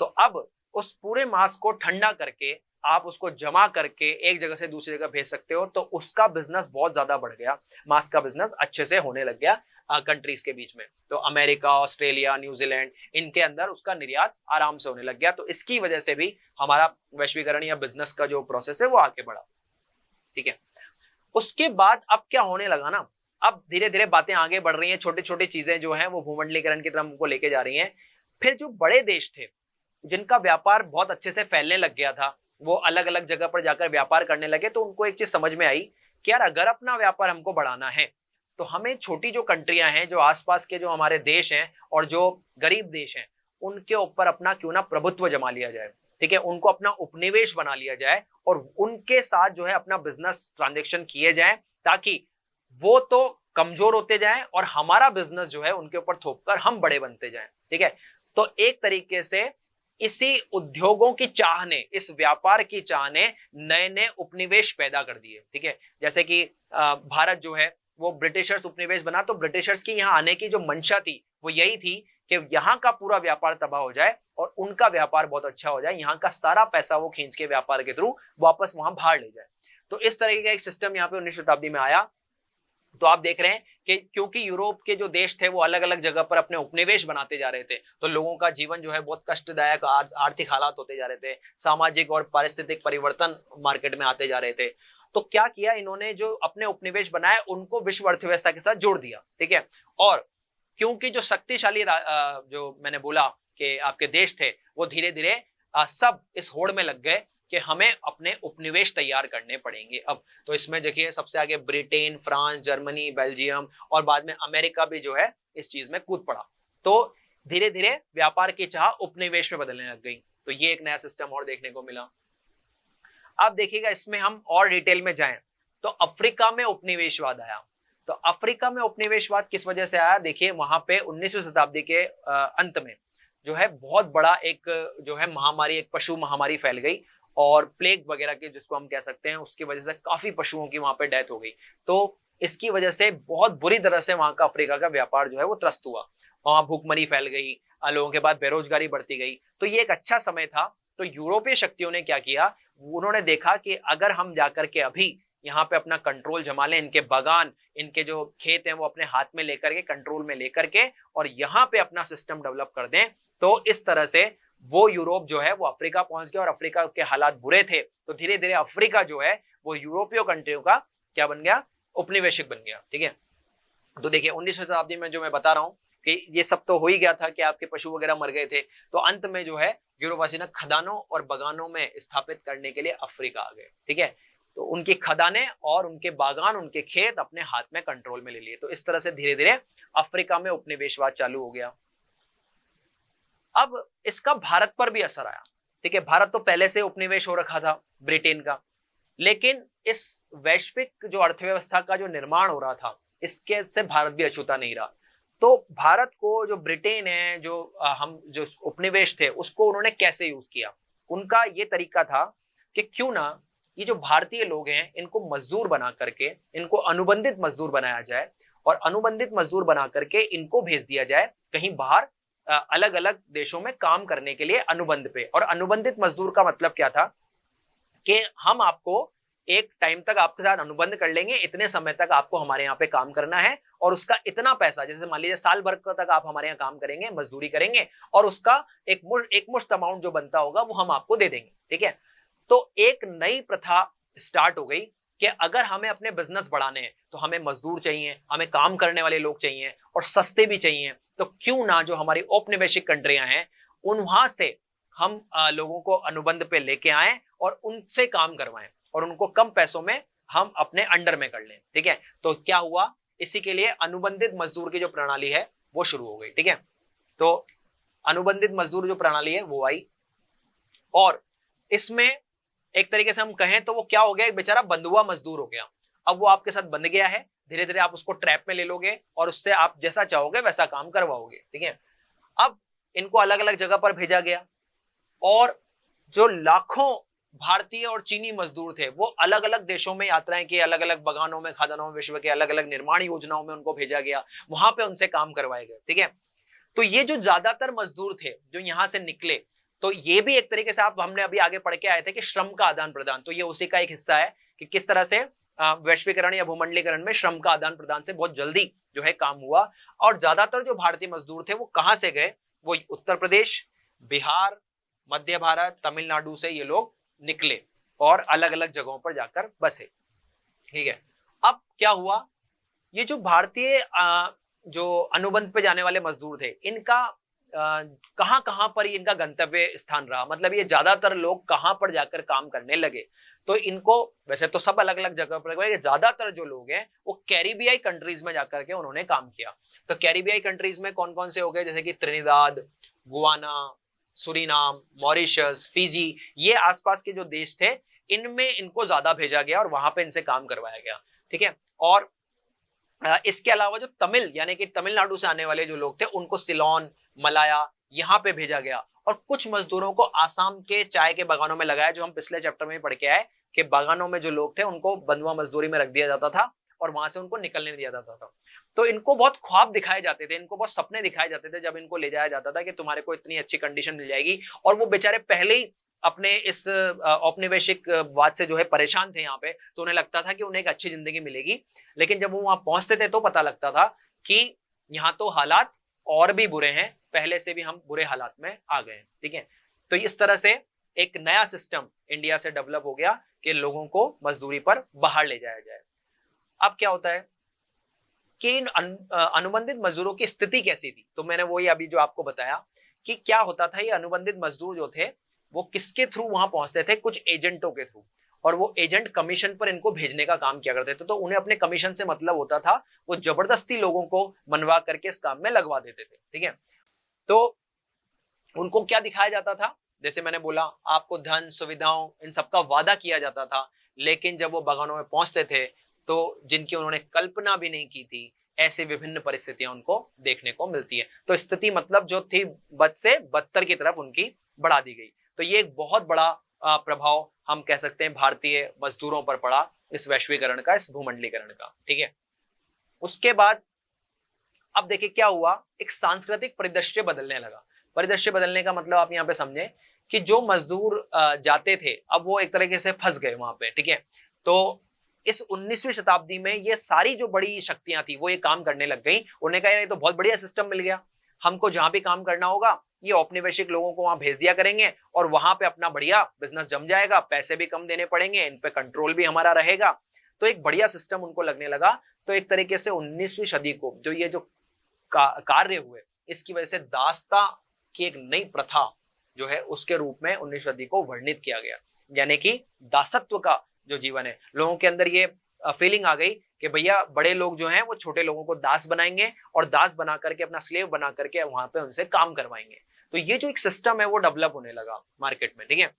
तो अब उस पूरे मांस को ठंडा करके आप उसको जमा करके एक जगह से दूसरी जगह भेज सकते हो, तो उसका बिजनेस बहुत ज्यादा बढ़ गया, मांस का बिजनेस अच्छे से होने लग गया कंट्रीज के बीच में। तो अमेरिका, ऑस्ट्रेलिया, न्यूजीलैंड, इनके अंदर उसका निर्यात आराम से होने लग गया। तो इसकी वजह से भी हमारा वैश्वीकरण या बिजनेस का जो प्रोसेस है वो आगे बढ़ा, ठीक है। उसके बाद अब क्या होने लगा ना, अब धीरे धीरे बातें आगे बढ़ रही हैं, छोटी छोटी चीजें जो हैं वो भूमंडलीकरण की तरफ हमको लेके जा रही हैं। फिर जो बड़े देश थे जिनका व्यापार बहुत अच्छे से फैलने लग गया था, वो अलग अलग जगह पर जाकर व्यापार करने लगे, तो उनको एक चीज समझ में आई कि यार अगर अपना व्यापार हमको बढ़ाना है तो हमें छोटी जो कंट्रियां हैं, जो आसपास के जो हमारे देश हैं और जो गरीब देश हैं, उनके ऊपर अपना क्यों ना प्रभुत्व जमा लिया जाए, ठीक है, उनको अपना उपनिवेश बना लिया जाए और उनके साथ जो है अपना बिजनेस ट्रांजेक्शन किए जाए, ताकि वो तो कमजोर होते जाएं और हमारा बिजनेस जो है उनके ऊपर थोपकर हम बड़े बनते जाएं, ठीक है। तो एक तरीके से इसी उद्योगों की चाह ने, इस व्यापार की चाह ने नए नए उपनिवेश पैदा कर दिए, ठीक है। जैसे कि भारत जो है वो ब्रिटिशर्स उपनिवेश बना, तो ब्रिटिशर्स की यहाँ आने की जो मंशा थी वो यही थी कि यहाँ का पूरा व्यापार तबाह हो जाए और उनका व्यापार बहुत अच्छा हो जाए, यहाँ का सारा पैसा वो खींच के व्यापार के थ्रू वापस वहां बाहर ले जाए। तो इस तरह का एक सिस्टम यहाँ पे 19वीं शताब्दी में आया। तो आप देख रहे हैं कि क्योंकि यूरोप के जो देश थे वो अलग अलग जगह पर अपने उपनिवेश बनाते जा रहे थे, तो लोगों का जीवन जो है बहुत कष्टदायक आर्थिक हालात होते जा रहे थे, सामाजिक और पारिस्थितिक परिवर्तन मार्केट में आते जा रहे थे। तो क्या किया इन्होंने, जो अपने उपनिवेश बनाए उनको विश्व अर्थव्यवस्था के साथ जोड़ दिया, ठीक है। और क्योंकि जो शक्तिशाली जो मैंने बोला कि आपके देश थे, वो धीरे धीरे सब इस होड़ में लग गए कि हमें अपने उपनिवेश तैयार करने पड़ेंगे अब। तो इसमें देखिए सबसे आगे ब्रिटेन, फ्रांस, जर्मनी, बेल्जियम और बाद में अमेरिका भी जो है इस चीज में कूद पड़ा। तो धीरे धीरे व्यापार की चाह उपनिवेश में बदलने लग गई। तो ये एक नया सिस्टम और देखने को मिला। अब देखिएगा इसमें हम और डिटेल में जाएं तो अफ्रीका में उपनिवेशवाद आया। तो अफ्रीका में उपनिवेशवाद किस वजह से आया, देखिए वहां पे 19वीं शताब्दी के अंत में जो है बहुत बड़ा एक जो है महामारी, एक पशु महामारी फैल गई और प्लेग वगैरह के जिसको हम कह सकते हैं, उसकी वजह से काफी पशुओं की वहां पे डेथ हो गई। तो इसकी वजह से बहुत बुरी तरह से वहां का अफ्रीका का व्यापार जो है वो त्रस्त हुआ, वहां भूखमरी फैल गई, लोगों के बाद बेरोजगारी बढ़ती गई। तो ये एक अच्छा समय था। तो यूरोपीय शक्तियों ने क्या किया, उन्होंने देखा कि अगर हम जाकर के अभी यहाँ पे अपना कंट्रोल जमा लें, इनके बागान, इनके जो खेत हैं वो अपने हाथ में लेकर के, कंट्रोल में लेकर के, और यहाँ पे अपना सिस्टम डेवलप कर दें, तो इस तरह से वो यूरोप जो है वो अफ्रीका पहुंच गया और अफ्रीका के हालात बुरे थे। तो धीरे धीरे अफ्रीका जो है वो यूरोपीय कंट्रियों का क्या बन गया, उपनिवेशिक बन गया, ठीक है। तो देखिए 19वीं शताब्दी में जो मैं बता रहा हूँ कि ये सब तो हो ही गया था कि आपके पशु वगैरह मर गए थे, तो अंत में जो है यूरोपवासी ने खदानों और बगानों में स्थापित करने के लिए अफ्रीका आ गए, ठीक है। तो उनकी खदानें और उनके बागान, उनके खेत अपने हाथ में कंट्रोल में ले लिए। तो इस तरह से धीरे धीरे अफ्रीका में उपनिवेशवाद चालू हो गया। अब इसका भारत पर भी असर आया, ठीक है। भारत तो पहले से उपनिवेश हो रखा था ब्रिटेन का, लेकिन इस वैश्विक जो अर्थव्यवस्था का जो निर्माण हो रहा था, इसके से भारत भी अछूता नहीं रहा। तो भारत को जो ब्रिटेन है, जो हम जो उपनिवेश थे, उसको उन्होंने कैसे यूज किया, उनका ये तरीका था कि क्यों ना ये जो भारतीय लोग हैं इनको मजदूर बना करके, इनको अनुबंधित मजदूर बनाया जाए और अनुबंधित मजदूर बना करके इनको भेज दिया जाए कहीं बाहर अलग अलग देशों में काम करने के लिए अनुबंध पे। और अनुबंधित मजदूर का मतलब क्या था कि हम आपको एक टाइम तक आपके साथ अनुबंध कर लेंगे, इतने समय तक आपको हमारे यहाँ पे काम करना है और उसका इतना पैसा, जैसे मान लीजिए साल भर तक आप हमारे यहाँ काम करेंगे, मजदूरी करेंगे, और उसका एक मुश्त अमाउंट जो बनता होगा वो हम आपको दे देंगे, ठीक है। तो एक नई प्रथा स्टार्ट हो गई कि अगर हमें अपने बिजनेस बढ़ाने हैं तो हमें मजदूर चाहिए, हमें काम करने वाले लोग चाहिए और सस्ते भी चाहिए। तो क्यों ना जो हमारी औपनिवेशिक कंट्रियां हैं उन वहां से हम लोगों को अनुबंध पे लेके आए और उनसे काम करवाएं और उनको कम पैसों में हम अपने अंडर में कर लें, ठीक है। तो क्या हुआ, इसी के लिए अनुबंधित मजदूर की जो प्रणाली है वो शुरू हो गई, ठीक है। तो अनुबंधित मजदूर जो प्रणाली है वो आई और इसमें एक तरीके से हम कहें तो वो क्या हो गया, एक बेचारा बंधुआ मजदूर हो गया। अब वो आपके साथ बंध गया है, धीरे धीरे आप उसको ट्रैप में ले लोगे और उससे आप जैसा चाहोगे वैसा काम करवाओगे, ठीक है। अब इनको अलग अलग जगह पर भेजा गया और जो लाखों भारतीय और चीनी मजदूर थे वो अलग अलग देशों में यात्राएं की, अलग अलग बगानों में, खदानों में, विश्व के अलग अलग निर्माण योजनाओं में उनको भेजा गया, वहां पे उनसे काम करवाए गए। ठीक है, तो ये जो ज्यादातर मजदूर थे जो यहाँ से निकले, तो ये भी एक तरीके से आप हमने अभी आगे पढ़ के आए थे कि श्रम का आदान प्रदान, तो ये उसी का एक हिस्सा है कि किस तरह से वैश्वीकरण या भूमंडलीकरण में श्रम का आदान प्रदान से बहुत जल्दी जो है काम हुआ। और ज्यादातर जो भारतीय मजदूर थे वो कहां से गए, वो उत्तर प्रदेश, बिहार, मध्य भारत, तमिलनाडु से ये लोग निकले और अलग अलग जगहों पर जाकर बसे। ठीक है, अब क्या हुआ, ये जो भारतीय जो अनुबंध पे जाने वाले मजदूर थे, इनका कहां कहां पर इनका गंतव्य स्थान रहा, मतलब ये ज्यादातर लोग कहां पर जाकर काम करने लगे। तो इनको वैसे तो सब अलग अलग जगह पर, ज्यादातर जो लोग हैं वो कैरिबियाई कंट्रीज में जाकर के उन्होंने काम किया। तो कैरिबियाई कंट्रीज में कौन कौन से हो गए, जैसे कि Trinidad, Guana, Suriname, Mauritius, Fiji, ये आसपास के जो देश थे इनमें इनको ज्यादा भेजा गया और वहां पे इनसे काम करवाया गया। ठीक है, और इसके अलावा जो तमिल यानी कि तमिलनाडु से आने वाले जो लोग थे उनको सिलोन, मलाया, यहाँ पे भेजा गया। और कुछ मजदूरों को आसाम के चाय के बागानों में लगाया, जो हम पिछले चैप्टर में पढ़ के आए कि बागानों में जो लोग थे उनको बंधुआ मजदूरी में रख दिया जाता था और वहां से उनको निकलने नहीं दिया जाता था। तो इनको बहुत ख्वाब दिखाए जाते थे, इनको बहुत सपने दिखाए जाते थे जब इनको ले जाया जाता था कि तुम्हारे को इतनी अच्छी कंडीशन मिल जाएगी। और वो बेचारे पहले ही अपने इस औपनिवेशिक वाद से जो है परेशान थे यहाँ पे, तो उन्हें लगता था कि उन्हें एक अच्छी जिंदगी मिलेगी। लेकिन जब वो वहां पहुंचते थे तो पता लगता था कि यहाँ तो हालात और भी बुरे हैं, पहले से भी हम बुरे हालात में आ गए हैं। ठीक है, तो इस तरह से एक नया सिस्टम इंडिया से डेवलप हो गया कि लोगों को मजदूरी पर बाहर ले जाया जाए। अब क्या होता है कि इन अनुबंधित मजदूरों की स्थिति कैसी थी, तो मैंने वही अभी जो आपको बताया कि क्या होता था। ये अनुबंधित मजदूर जो थे वो किसके थ्रू वहां पहुंचते थे, कुछ एजेंटों के थ्रू, और वो एजेंट कमीशन पर इनको भेजने का काम किया करते थे। तो उन्हें अपने कमीशन से मतलब होता था, वो जबरदस्ती लोगों को मनवा करके इस काम में लगवा देते थे। ठीक है, तो उनको क्या दिखाया जाता था, जैसे मैंने बोला आपको धन, सुविधाओं, इन सबका वादा किया जाता था। लेकिन जब वो बागानों में पहुंचते थे तो जिनकी उन्होंने कल्पना भी नहीं की थी, ऐसे विभिन्न परिस्थितियां उनको देखने को मिलती है। तो स्थिति मतलब जो थी बद से बदतर की तरफ उनकी बढ़ा दी गई। तो ये एक बहुत बड़ा प्रभाव हम कह सकते हैं भारतीय मजदूरों पर पड़ा, इस वैश्वीकरण का, इस भूमंडलीकरण का। ठीक है, उसके बाद अब देखिए क्या हुआ, एक सांस्कृतिक परिदृश्य बदलने लगा। परिदृश्य बदलने का मतलब आप यहाँ पे समझे कि जो मजदूर जाते थे अब वो एक तरीके से फंस गए वहां पे। ठीक है, तो इस 19वीं शताब्दी में ये सारी जो बड़ी शक्तियां थी वो ये काम करने लग गई। उन्हें कहा ये तो बहुत बढ़िया सिस्टम मिल गया, हमको जहां भी काम करना होगा ये औपनिवेशिक लोगों को वहां भेज दिया करेंगे और वहां पे अपना बढ़िया बिजनेस जम जाएगा, पैसे भी कम देने पड़ेंगे, इन पे कंट्रोल भी हमारा रहेगा। तो एक बढ़िया सिस्टम उनको लगने लगा। तो एक तरीके से 19वीं सदी को जो ये जो कार्य हुए, इसकी वजह से दासता की एक नई प्रथा जो है उसके रूप में 19वीं सदी को वर्णित किया गया। यानी कि दासत्व का जो जीवन है, लोगों के अंदर ये फीलिंग आ गई कि भैया बड़े लोग जो हैं वो छोटे लोगों को दास बनाएंगे और दास बना करके, अपना स्लेव बना करके वहां पे उनसे काम करवाएंगे। तो ये जो एक सिस्टम है वो डेवलप होने लगा मार्केट में। ठीक है,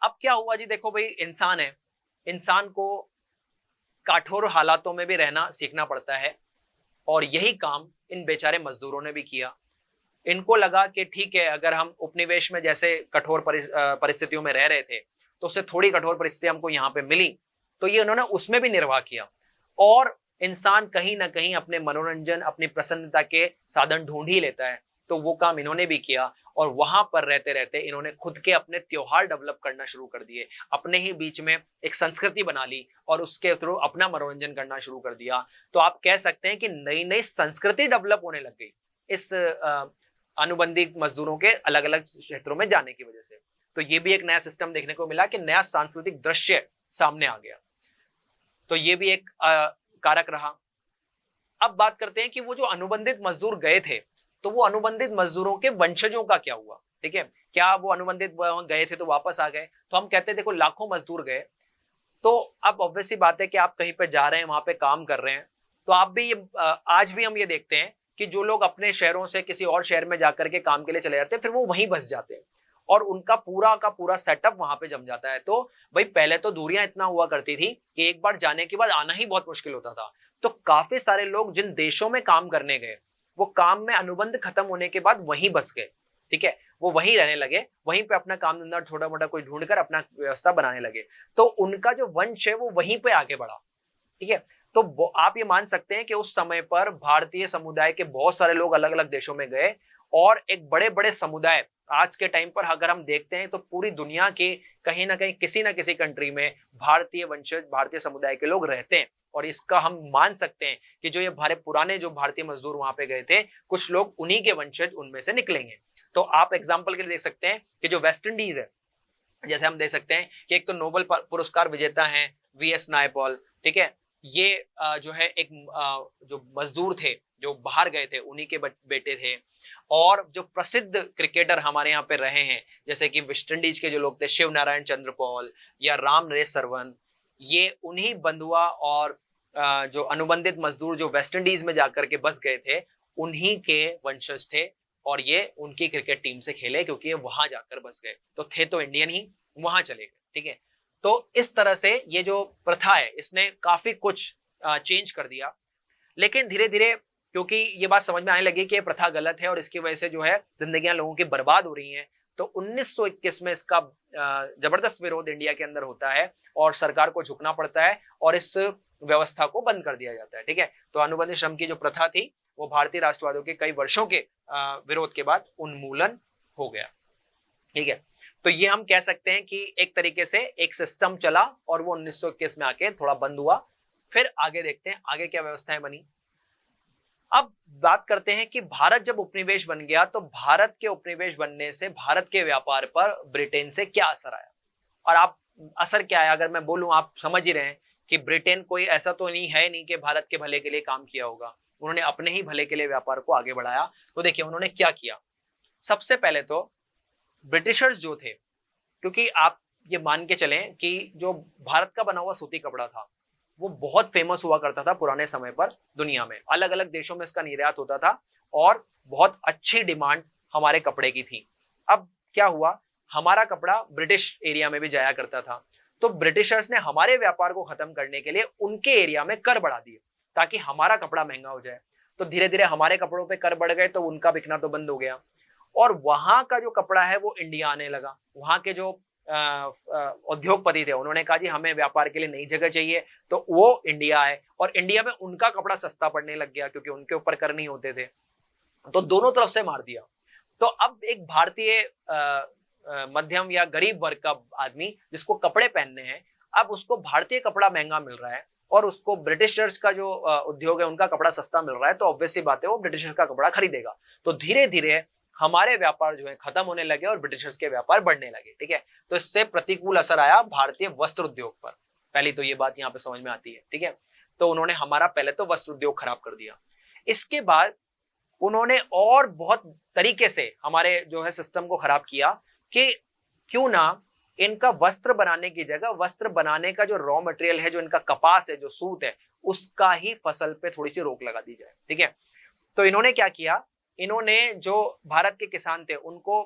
अब क्या हुआ जी, देखो भाई इंसान है, इंसान को कठोर हालातों में भी रहना सीखना पड़ता है और यही काम इन बेचारे मजदूरों ने भी किया। इनको लगा कि ठीक है, अगर हम उपनिवेश में जैसे कठोर परिस्थितियों में रह रहे थे तो उससे थोड़ी कठोर परिस्थिति हमको यहाँ पे मिली, तो ये उन्होंने उसमें भी निर्वाह किया। और इंसान कहीं ना कहीं अपने मनोरंजन, अपनी प्रसन्नता के साधन ढूंढ ही लेता है, तो वो काम इन्होंने भी किया। और वहां पर रहते रहते इन्होंने खुद के अपने त्योहार डेवलप करना शुरू कर दिए, अपने ही बीच में एक संस्कृति बना ली और उसके थ्रू अपना मनोरंजन करना शुरू कर दिया। तो आप कह सकते हैं कि नई नई संस्कृति डेवलप होने लग गई इस अनुबंधित मजदूरों के अलग अलग क्षेत्रों में जाने की वजह से। तो ये भी एक नया सिस्टम देखने को मिला कि नया सांस्कृतिक दृश्य सामने आ गया। तो ये भी एक कारक रहा। अब बात करते हैं कि वो जो अनुबंधित मजदूर गए थे, तो वो अनुबंधित मजदूरों के वंशजों का क्या हुआ। ठीक है, क्या वो अनुबंधित गए थे तो वापस आ गए, तो हम कहते हैं देखो लाखों मजदूर गए। तो अब ऑब्वियसली बात है कि आप कहीं पे जा रहे हैं, वहां पे काम कर रहे हैं, तो आप भी ये आज भी हम ये देखते हैं कि जो लोग अपने शहरों से किसी और शहर में जाकर के काम के लिए चले जाते हैं, फिर वो वहीं बस जाते हैं और उनका पूरा का पूरा सेटअप वहां पे जम जाता है। तो भाई पहले तो दूरियां इतना हुआ करती थी कि एक बार जाने के बाद आना ही बहुत मुश्किल होता था। तो काफी सारे लोग जिन देशों में काम करने गए, वो काम में अनुबंध खत्म होने के बाद वहीं बस गए। ठीक है, वो वहीं रहने लगे, वहीं पे अपना काम धंधा छोटा मोटा कोई ढूंढकर अपना व्यवस्था बनाने लगे। तो उनका जो वंश है वो वहीं पे आगे बढ़ा, ठीक है। तो आप ये मान सकते हैं कि उस समय पर भारतीय समुदाय के बहुत सारे लोग अलग अलग देशों में गए और एक बड़े बड़े समुदाय आज के टाइम पर अगर हम देखते हैं तो पूरी दुनिया के कहीं ना कहीं किसी ना किसी कंट्री में भारतीय वंशज भारतीय समुदाय के लोग रहते हैं। और इसका हम मान सकते हैं कि जो ये हमारे पुराने जो भारतीय मजदूर वहां पे गए थे, कुछ लोग उन्हीं के वंशज उनमें से निकलेंगे। तो आप एग्जाम्पल के लिए देख सकते हैं कि जो वेस्ट इंडीज है, जैसे हम देख सकते हैं कि एक तो नोबेल पुरस्कार विजेता है वीएस नायपॉल, ठीक है। ये जो है एक जो मजदूर थे जो बाहर गए थे उन्हीं के बेटे थे। और जो प्रसिद्ध क्रिकेटर हमारे यहाँ पे रहे हैं जैसे कि वेस्ट इंडीज के जो लोग थे शिव नारायण चंद्र पॉल या राम नरेश सरवन, ये उन्हीं बंधुआ और जो अनुबंधित मजदूर जो वेस्ट इंडीज में जाकर के बस गए थे उन्हीं के वंशज थे। और ये उनकी क्रिकेट टीम से खेले क्योंकि ये वहां जाकर बस गए, तो थे तो इंडियन ही, वहां चले गए, ठीक है। तो इस तरह से ये जो प्रथा है इसने काफी कुछ चेंज कर दिया। लेकिन धीरे धीरे क्योंकि ये बात समझ में आने लगी कि ये प्रथा गलत है और इसकी वजह से जो है जिंदगियां लोगों की बर्बाद हो रही हैं, तो 1921 में इसका जबरदस्त विरोध इंडिया के अंदर होता है और सरकार को झुकना पड़ता है और इस व्यवस्था को बंद कर दिया जाता है, ठीक है। तो अनुबंधित श्रम की जो प्रथा थी वो भारतीय राष्ट्रवादियों के कई वर्षों के विरोध के बाद उन्मूलन हो गया, ठीक है। तो ये हम कह सकते हैं कि एक तरीके से एक सिस्टम चला और वो 1921 में आके थोड़ा बंद हुआ। फिर आगे देखते हैं आगे क्या व्यवस्थाएं बनी। अब बात करते हैं कि भारत जब उपनिवेश बन गया तो भारत के उपनिवेश बनने से भारत के व्यापार पर ब्रिटेन से क्या असर आया। और आप असर क्या है अगर मैं बोलूं, आप समझ ही रहे हैं कि ब्रिटेन कोई ऐसा तो नहीं कि भारत के भले के लिए काम किया होगा, उन्होंने अपने ही भले के लिए व्यापार को आगे बढ़ाया। तो देखिए उन्होंने क्या किया। सबसे पहले तो ब्रिटिशर्स जो थे, क्योंकि आप ये मान के चलें कि जो भारत का बना हुआ सूती कपड़ा था वो बहुत फेमस हुआ करता था पुराने समय पर दुनिया में, अलग अलग देशों में इसका निर्यात होता था और बहुत अच्छी डिमांड हमारे कपड़े की थी। अब क्या हुआ, हमारा कपड़ा ब्रिटिश एरिया में भी जाया करता था, तो ब्रिटिशर्स ने हमारे व्यापार को खत्म करने के लिए उनके एरिया में कर बढ़ा दिए ताकि हमारा कपड़ा महंगा हो जाए। तो धीरे धीरे हमारे कपड़ों पे कर बढ़ गए तो उनका बिकना तो बंद हो गया और वहां का जो कपड़ा है वो इंडिया आने लगा। वहां के जो उद्योगपति थे उन्होंने कहा जी हमें व्यापार के लिए नई जगह चाहिए, तो वो इंडिया आए और इंडिया में उनका कपड़ा सस्ता पड़ने लग गया क्योंकि उनके ऊपर कर नहीं होते थे। तो दोनों तरफ से मार दिया। तो अब एक भारतीय मध्यम या गरीब वर्ग का आदमी जिसको कपड़े पहनने हैं, अब उसको भारतीय कपड़ा महंगा मिल रहा है और उसको ब्रिटिशर्स का जो उद्योग है उनका कपड़ा सस्ता मिल रहा है, तो ऑब्वियस सी बात है वो ब्रिटिशर्स का कपड़ा खरीदेगा। तो धीरे धीरे हमारे व्यापार जो है खत्म होने लगे और ब्रिटिशर्स के व्यापार बढ़ने लगे, ठीक है। तो इससे प्रतिकूल असर आया भारतीय वस्त्र उद्योग पर। पहली तो ये बात यहाँ पे समझ में आती है, ठीक है। तो उन्होंने हमारा पहले तो वस्त्र उद्योग खराब कर दिया। इसके बाद उन्होंने और बहुत तरीके से हमारे जो है सिस्टम को खराब किया कि क्यों ना इनका वस्त्र बनाने की जगह वस्त्र बनाने का जो रॉ मटेरियल है, जो इनका कपास है, जो सूत है, उसका ही फसल पे थोड़ी सी रोक लगा दी जाए, ठीक है। तो इन्होंने क्या किया, इन्होंने जो भारत के किसान थे उनको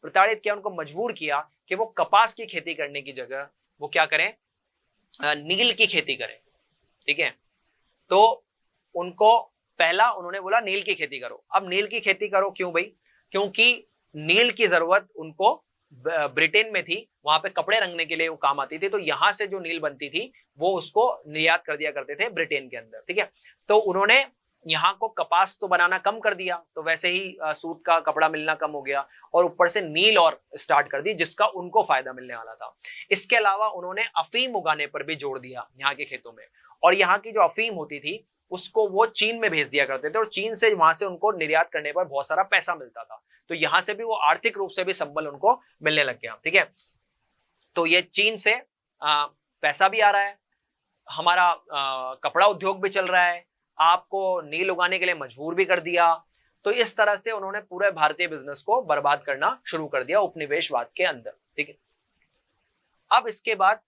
प्रताड़ित किया, उनको मजबूर किया कि वो कपास की खेती करने की जगह वो क्या करें, नील की खेती करें, ठीक है। तो उनको पहला उन्होंने बोला नील की खेती करो। अब नील की खेती करो क्यों भाई, क्योंकि नील की जरूरत उनको ब्रिटेन में थी, वहां पे कपड़े रंगने के लिए वो काम आती थी, तो यहां से जो नील बनती थी वो उसको निर्यात कर दिया करते थे ब्रिटेन के अंदर, ठीक है। तो उन्होंने यहाँ को कपास तो बनाना कम कर दिया, तो वैसे ही सूत का कपड़ा मिलना कम हो गया और ऊपर से नील और स्टार्ट कर दी जिसका उनको फायदा मिलने वाला था। इसके अलावा उन्होंने अफीम उगाने पर भी जोर दिया यहाँ के खेतों में, और यहाँ की जो अफीम होती थी उसको वो चीन में भेज दिया करते थे और चीन से वहां से उनको निर्यात करने पर बहुत सारा पैसा मिलता था, तो यहाँ से भी वो आर्थिक रूप से भी संबल उनको मिलने लग गया, ठीक है। तो ये चीन से पैसा भी आ रहा है, हमारा कपड़ा उद्योग भी चल रहा है, आपको नील उगाने के लिए मजबूर भी कर दिया। तो इस तरह से उन्होंने पूरे भारतीय बिजनेस को बर्बाद करना शुरू कर दिया उपनिवेशवाद के अंदर, ठीक है। अब इसके बाद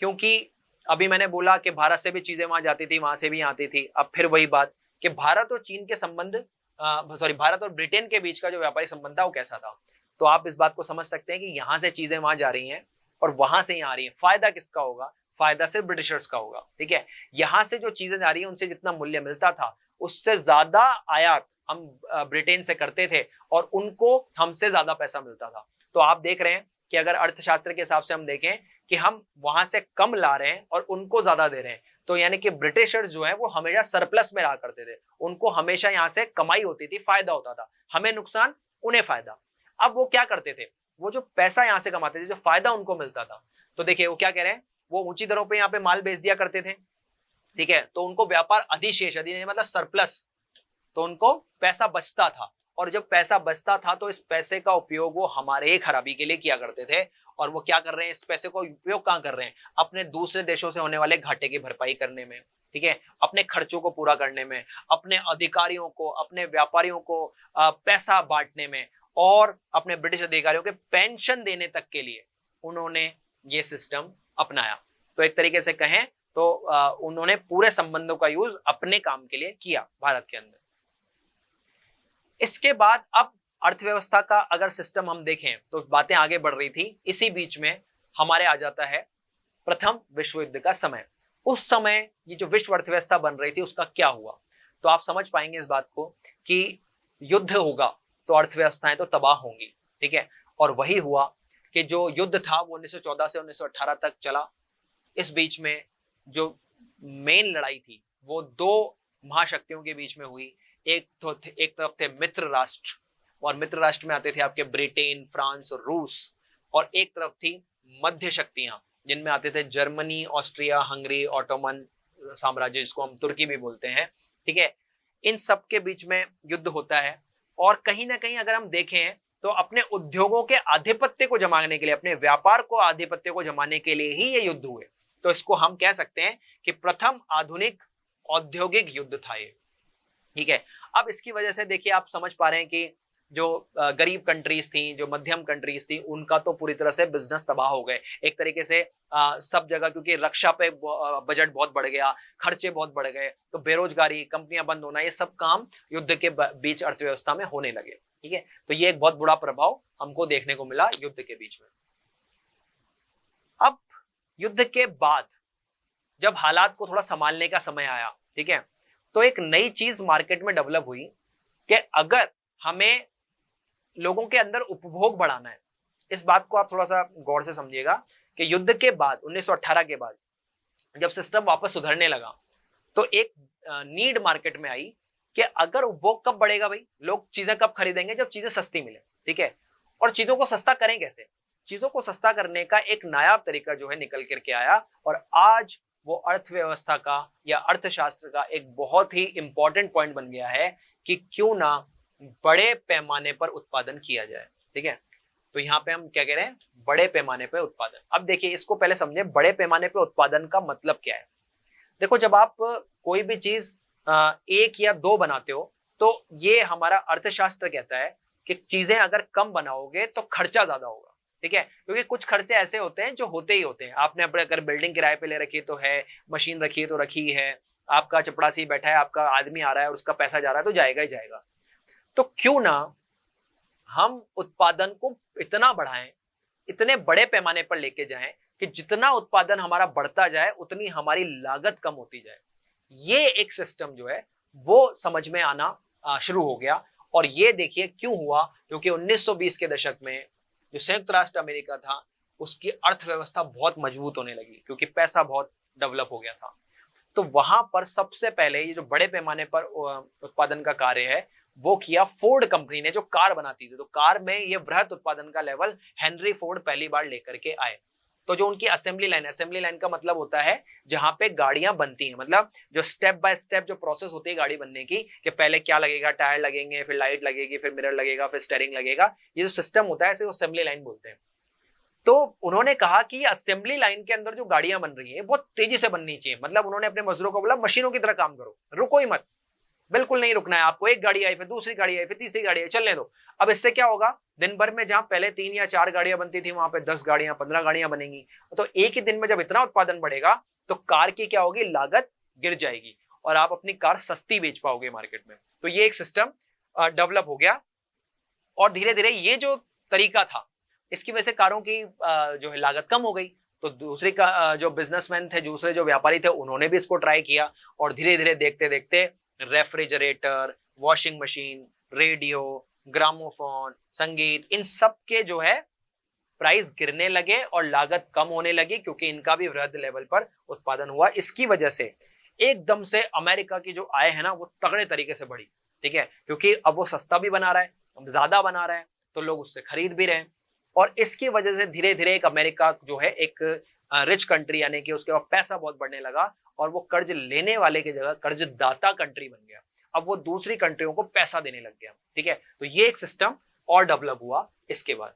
क्योंकि अभी मैंने बोला कि भारत से भी चीजें वहां जाती थी, वहां से भी आती थी, अब फिर वही बात कि भारत और चीन के संबंध भारत और ब्रिटेन के बीच का जो व्यापारिक संबंध था वो कैसा था। तो आप इस बात को समझ सकते हैं कि यहाँ से चीजें वहां जा रही हैं और वहां से यहाँ आ रही हैं, फायदा किसका होगा, फायदा सिर्फ ब्रिटिशर्स का होगा, ठीक है। यहाँ से जो चीजें जा रही है उनसे जितना मूल्य मिलता था उससे ज्यादा आयात हम ब्रिटेन से करते थे और उनको हमसे ज्यादा पैसा मिलता था। तो आप देख रहे हैं कि अगर अर्थशास्त्र के हिसाब से हम देखें कि हम वहां से कम ला रहे हैं और उनको ज्यादा दे रहे हैं, तो यानी कि ब्रिटिशर्स जो है वो हमेशा सरप्लस में रहा करते थे, उनको हमेशा यहां से कमाई होती थी, फायदा होता था, हमें नुकसान उन्हें फायदा। अब वो क्या करते थे, वो जो पैसा यहां से कमाते थे, जो फायदा उनको मिलता था, तो देखिए वो क्या कह रहे हैं, वो ऊंची दरों पे यहाँ पे माल बेच दिया करते थे, ठीक है, तो उनको व्यापार अधिशेष, मतलब सरप्लस, तो उनको पैसा बचता था, और जब पैसा बचता था तो इस पैसे का उपयोग वो हमारे ही खराबी के लिए किया करते थे। और वो क्या कर रहे हैं, इस पैसे का उपयोग कहाँ कर रहे हैं, अपने दूसरे देशों से होने वाले घाटे की भरपाई करने में, ठीक है, अपने खर्चों को पूरा करने में, अपने अधिकारियों को, अपने व्यापारियों को पैसा बांटने में, और अपने ब्रिटिश अधिकारियों के पेंशन देने तक के लिए उन्होंने ये सिस्टम अपनाया। तो एक तरीके से कहें तो उन्होंने पूरे संबंधों का यूज अपने काम के लिए किया भारत के अंदर। इसके बाद अब अर्थव्यवस्था का अगर सिस्टम हम देखें तो बातें आगे बढ़ रही थी, इसी बीच में हमारे आ जाता है प्रथम विश्व युद्ध का समय। उस समय ये जो विश्व अर्थव्यवस्था बन रही थी उसका क्या हुआ, तो आप समझ पाएंगे इस बात को कि युद्ध होगा तो अर्थव्यवस्थाएं तो तबाह होंगी, ठीक है, और वही हुआ कि जो युद्ध था वो 1914 से 1918 तक चला। इस बीच में जो मेन लड़ाई थी वो दो महाशक्तियों के बीच में हुई। एक तरफ थे मित्र राष्ट्र, और मित्र राष्ट्र में आते थे आपके ब्रिटेन, फ्रांस और रूस, और एक तरफ थी मध्य शक्तियां जिनमें आते थे जर्मनी, ऑस्ट्रिया, हंगरी, ऑटोमन साम्राज्य जिसको हम तुर्की भी बोलते हैं, ठीक है। इन सब के बीच में युद्ध होता है, और कहीं ना कहीं अगर हम देखें तो अपने उद्योगों के आधिपत्य को जमाने के लिए, अपने व्यापार को आधिपत्य को जमाने के लिए ही ये युद्ध हुए। तो इसको हम कह सकते हैं कि प्रथम आधुनिक औद्योगिक युद्ध था ये, ठीक है। अब इसकी वजह से देखिए आप समझ पा रहे हैं कि जो गरीब कंट्रीज थी, जो मध्यम कंट्रीज थी, उनका तो पूरी तरह से बिजनेस तबाह हो गए एक तरीके से सब जगह, क्योंकि रक्षा पे बजट बहुत बढ़ गया, खर्चे बहुत बढ़ गए, तो बेरोजगारी, कंपनियां बंद होना, ये सब काम युद्ध के बीच अर्थव्यवस्था में होने लगे, ठीक है। तो ये एक बहुत बुरा प्रभाव हमको देखने को मिला युद्ध के बीच में। अब युद्ध के बाद जब हालात को थोड़ा संभालने का समय आया, ठीक है, तो एक नई चीज मार्केट में डेवलप हुई कि अगर हमें लोगों के अंदर उपभोग बढ़ाना है, इस बात को आप थोड़ा सा गौर से समझिएगा कि युद्ध के बाद 1918 के बाद जब सिस्टम वापस सुधरने लगा तो एक नीड मार्केट में आई कि अगर उपभोग कब बढ़ेगा भाई, लोग चीजें कब खरीदेंगे, जब चीजें सस्ती मिले, ठीक है। और चीजों को सस्ता करें कैसे, चीजों को सस्ता करने का एक नायाब तरीका जो है निकल करके आया, और आज वो अर्थव्यवस्था का या अर्थशास्त्र का एक बहुत ही इंपॉर्टेंट पॉइंट बन गया है कि क्यों ना बड़े पैमाने पर उत्पादन किया जाए, ठीक है। तो यहाँ पे हम क्या कह रहे हैं, बड़े पैमाने पर उत्पादन। अब देखिए इसको पहले समझे, बड़े पैमाने पर उत्पादन का मतलब क्या है। देखो जब आप कोई भी चीज एक या दो बनाते हो तो ये हमारा अर्थशास्त्र कहता है कि चीजें अगर कम बनाओगे तो खर्चा ज्यादा होगा, ठीक है, क्योंकि कुछ खर्चे ऐसे होते हैं जो होते ही होते हैं। आपने अपने अगर बिल्डिंग किराए पे ले रखी तो है, मशीन रखी है तो रखी है, आपका चपड़ासी बैठा है, आपका आदमी आ रहा है और उसका पैसा जा रहा है तो जाएगा ही जाएगा। तो क्यों ना हम उत्पादन को इतना बढ़ाएं, इतने बड़े पैमाने पर लेके जाएं कि जितना उत्पादन हमारा बढ़ता जाए उतनी हमारी लागत कम होती जाए। ये एक सिस्टम जो है वो समझ में आना शुरू हो गया। और ये देखिए क्यों हुआ, क्योंकि 1920 के दशक में जो संयुक्त राष्ट्र अमेरिका था उसकी अर्थव्यवस्था बहुत मजबूत होने लगी, क्योंकि पैसा बहुत डेवलप हो गया था। तो वहां पर सबसे पहले ये जो बड़े पैमाने पर उत्पादन का कार्य है वो किया फोर्ड कंपनी ने, जो कार बनाती थी। तो कार में ये वृहत उत्पादन का लेवल हेनरी फोर्ड पहली बार लेकर के आए। तो जो उनकी असेंबली लाइन का मतलब होता है जहां पे गाड़ियां बनती हैं, मतलब जो स्टेप बाय स्टेप जो प्रोसेस होती है गाड़ी बनने की, कि पहले क्या लगेगा, टायर लगेंगे, फिर लाइट लगेगी, फिर मिरर लगेगा, फिर स्टीयरिंग लगेगा, ये जो सिस्टम होता है इसे असेंबली लाइन बोलते हैं। तो उन्होंने कहा कि असेंबली लाइन के अंदर जो गाड़ियां बन रही है बहुत तेजी से बननी चाहिए। मतलब उन्होंने अपने मजदूरों को बोला मशीनों की तरह काम करो, रुको ही मत, बिल्कुल नहीं रुकना है आपको। एक गाड़ी आई, फिर दूसरी गाड़ी आई, फिर तीसरी गाड़ी आई, चलने दो। अब इससे क्या होगा, दिन भर में जहां पहले 3 या 4 गाड़ियां बनती थी वहां पे 10 गाड़ियां 15 गाड़ियां बनेंगी। तो एक ही दिन में जब इतना उत्पादन बढ़ेगा तो कार की क्या होगी, लागत गिर जाएगी और आप अपनी कार सस्ती बेच पाओगे मार्केट में। तो ये एक सिस्टम डेवलप हो गया और धीरे धीरे ये जो तरीका था इसकी वजह से कारों की जो है लागत कम हो गई। तो दूसरी का जो बिजनेसमैन थे, दूसरे जो व्यापारी थे, उन्होंने भी इसको ट्राई किया और धीरे धीरे देखते देखते refrigerator, washing machine, radio, gramophone, संगीत, इन सब के जो है प्राइस गिरने लगे और लागत कम होने लगी, क्योंकि इनका भी वृहद लेवल पर उत्पादन हुआ। इसकी वजह से एकदम से अमेरिका की जो आय है ना वो तगड़े तरीके से बढ़ी, ठीक है, क्योंकि अब वो सस्ता भी बना रहा है, ज्यादा बना रहा है, तो लोग उससे खरीद भी रहे हैं। और इसकी वजह से धीरे धीरे एक अमेरिका जो है एक रिच कंट्री, यानी कि उसके पास पैसा बहुत बढ़ने लगा और वो कर्ज लेने वाले की जगह कर्जदाता कंट्री बन गया। अब वो दूसरी कंट्रियों को पैसा देने लग गया, ठीक है। तो ये एक सिस्टम और डेवलप हुआ। इसके बाद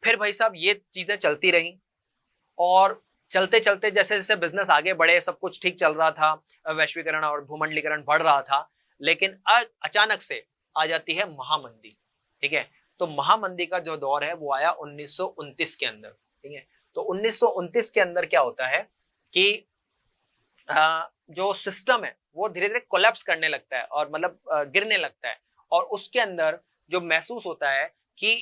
फिर भाई साहब ये चीजें चलती रही और चलते चलते जैसे जैसे बिजनेस आगे बढ़े, सब कुछ ठीक चल रहा था, वैश्वीकरण और भूमंडलीकरण बढ़ रहा था, लेकिन अचानक से आ जाती है महामंदी, ठीक है। तो महामंदी का जो दौर है वो आया 1929 के अंदर, ठीक है। तो 1929 के अंदर क्या होता है कि जो सिस्टम है वो धीरे धीरे कोलैप्स करने लगता है और मतलब गिरने लगता है। और उसके अंदर जो महसूस होता है कि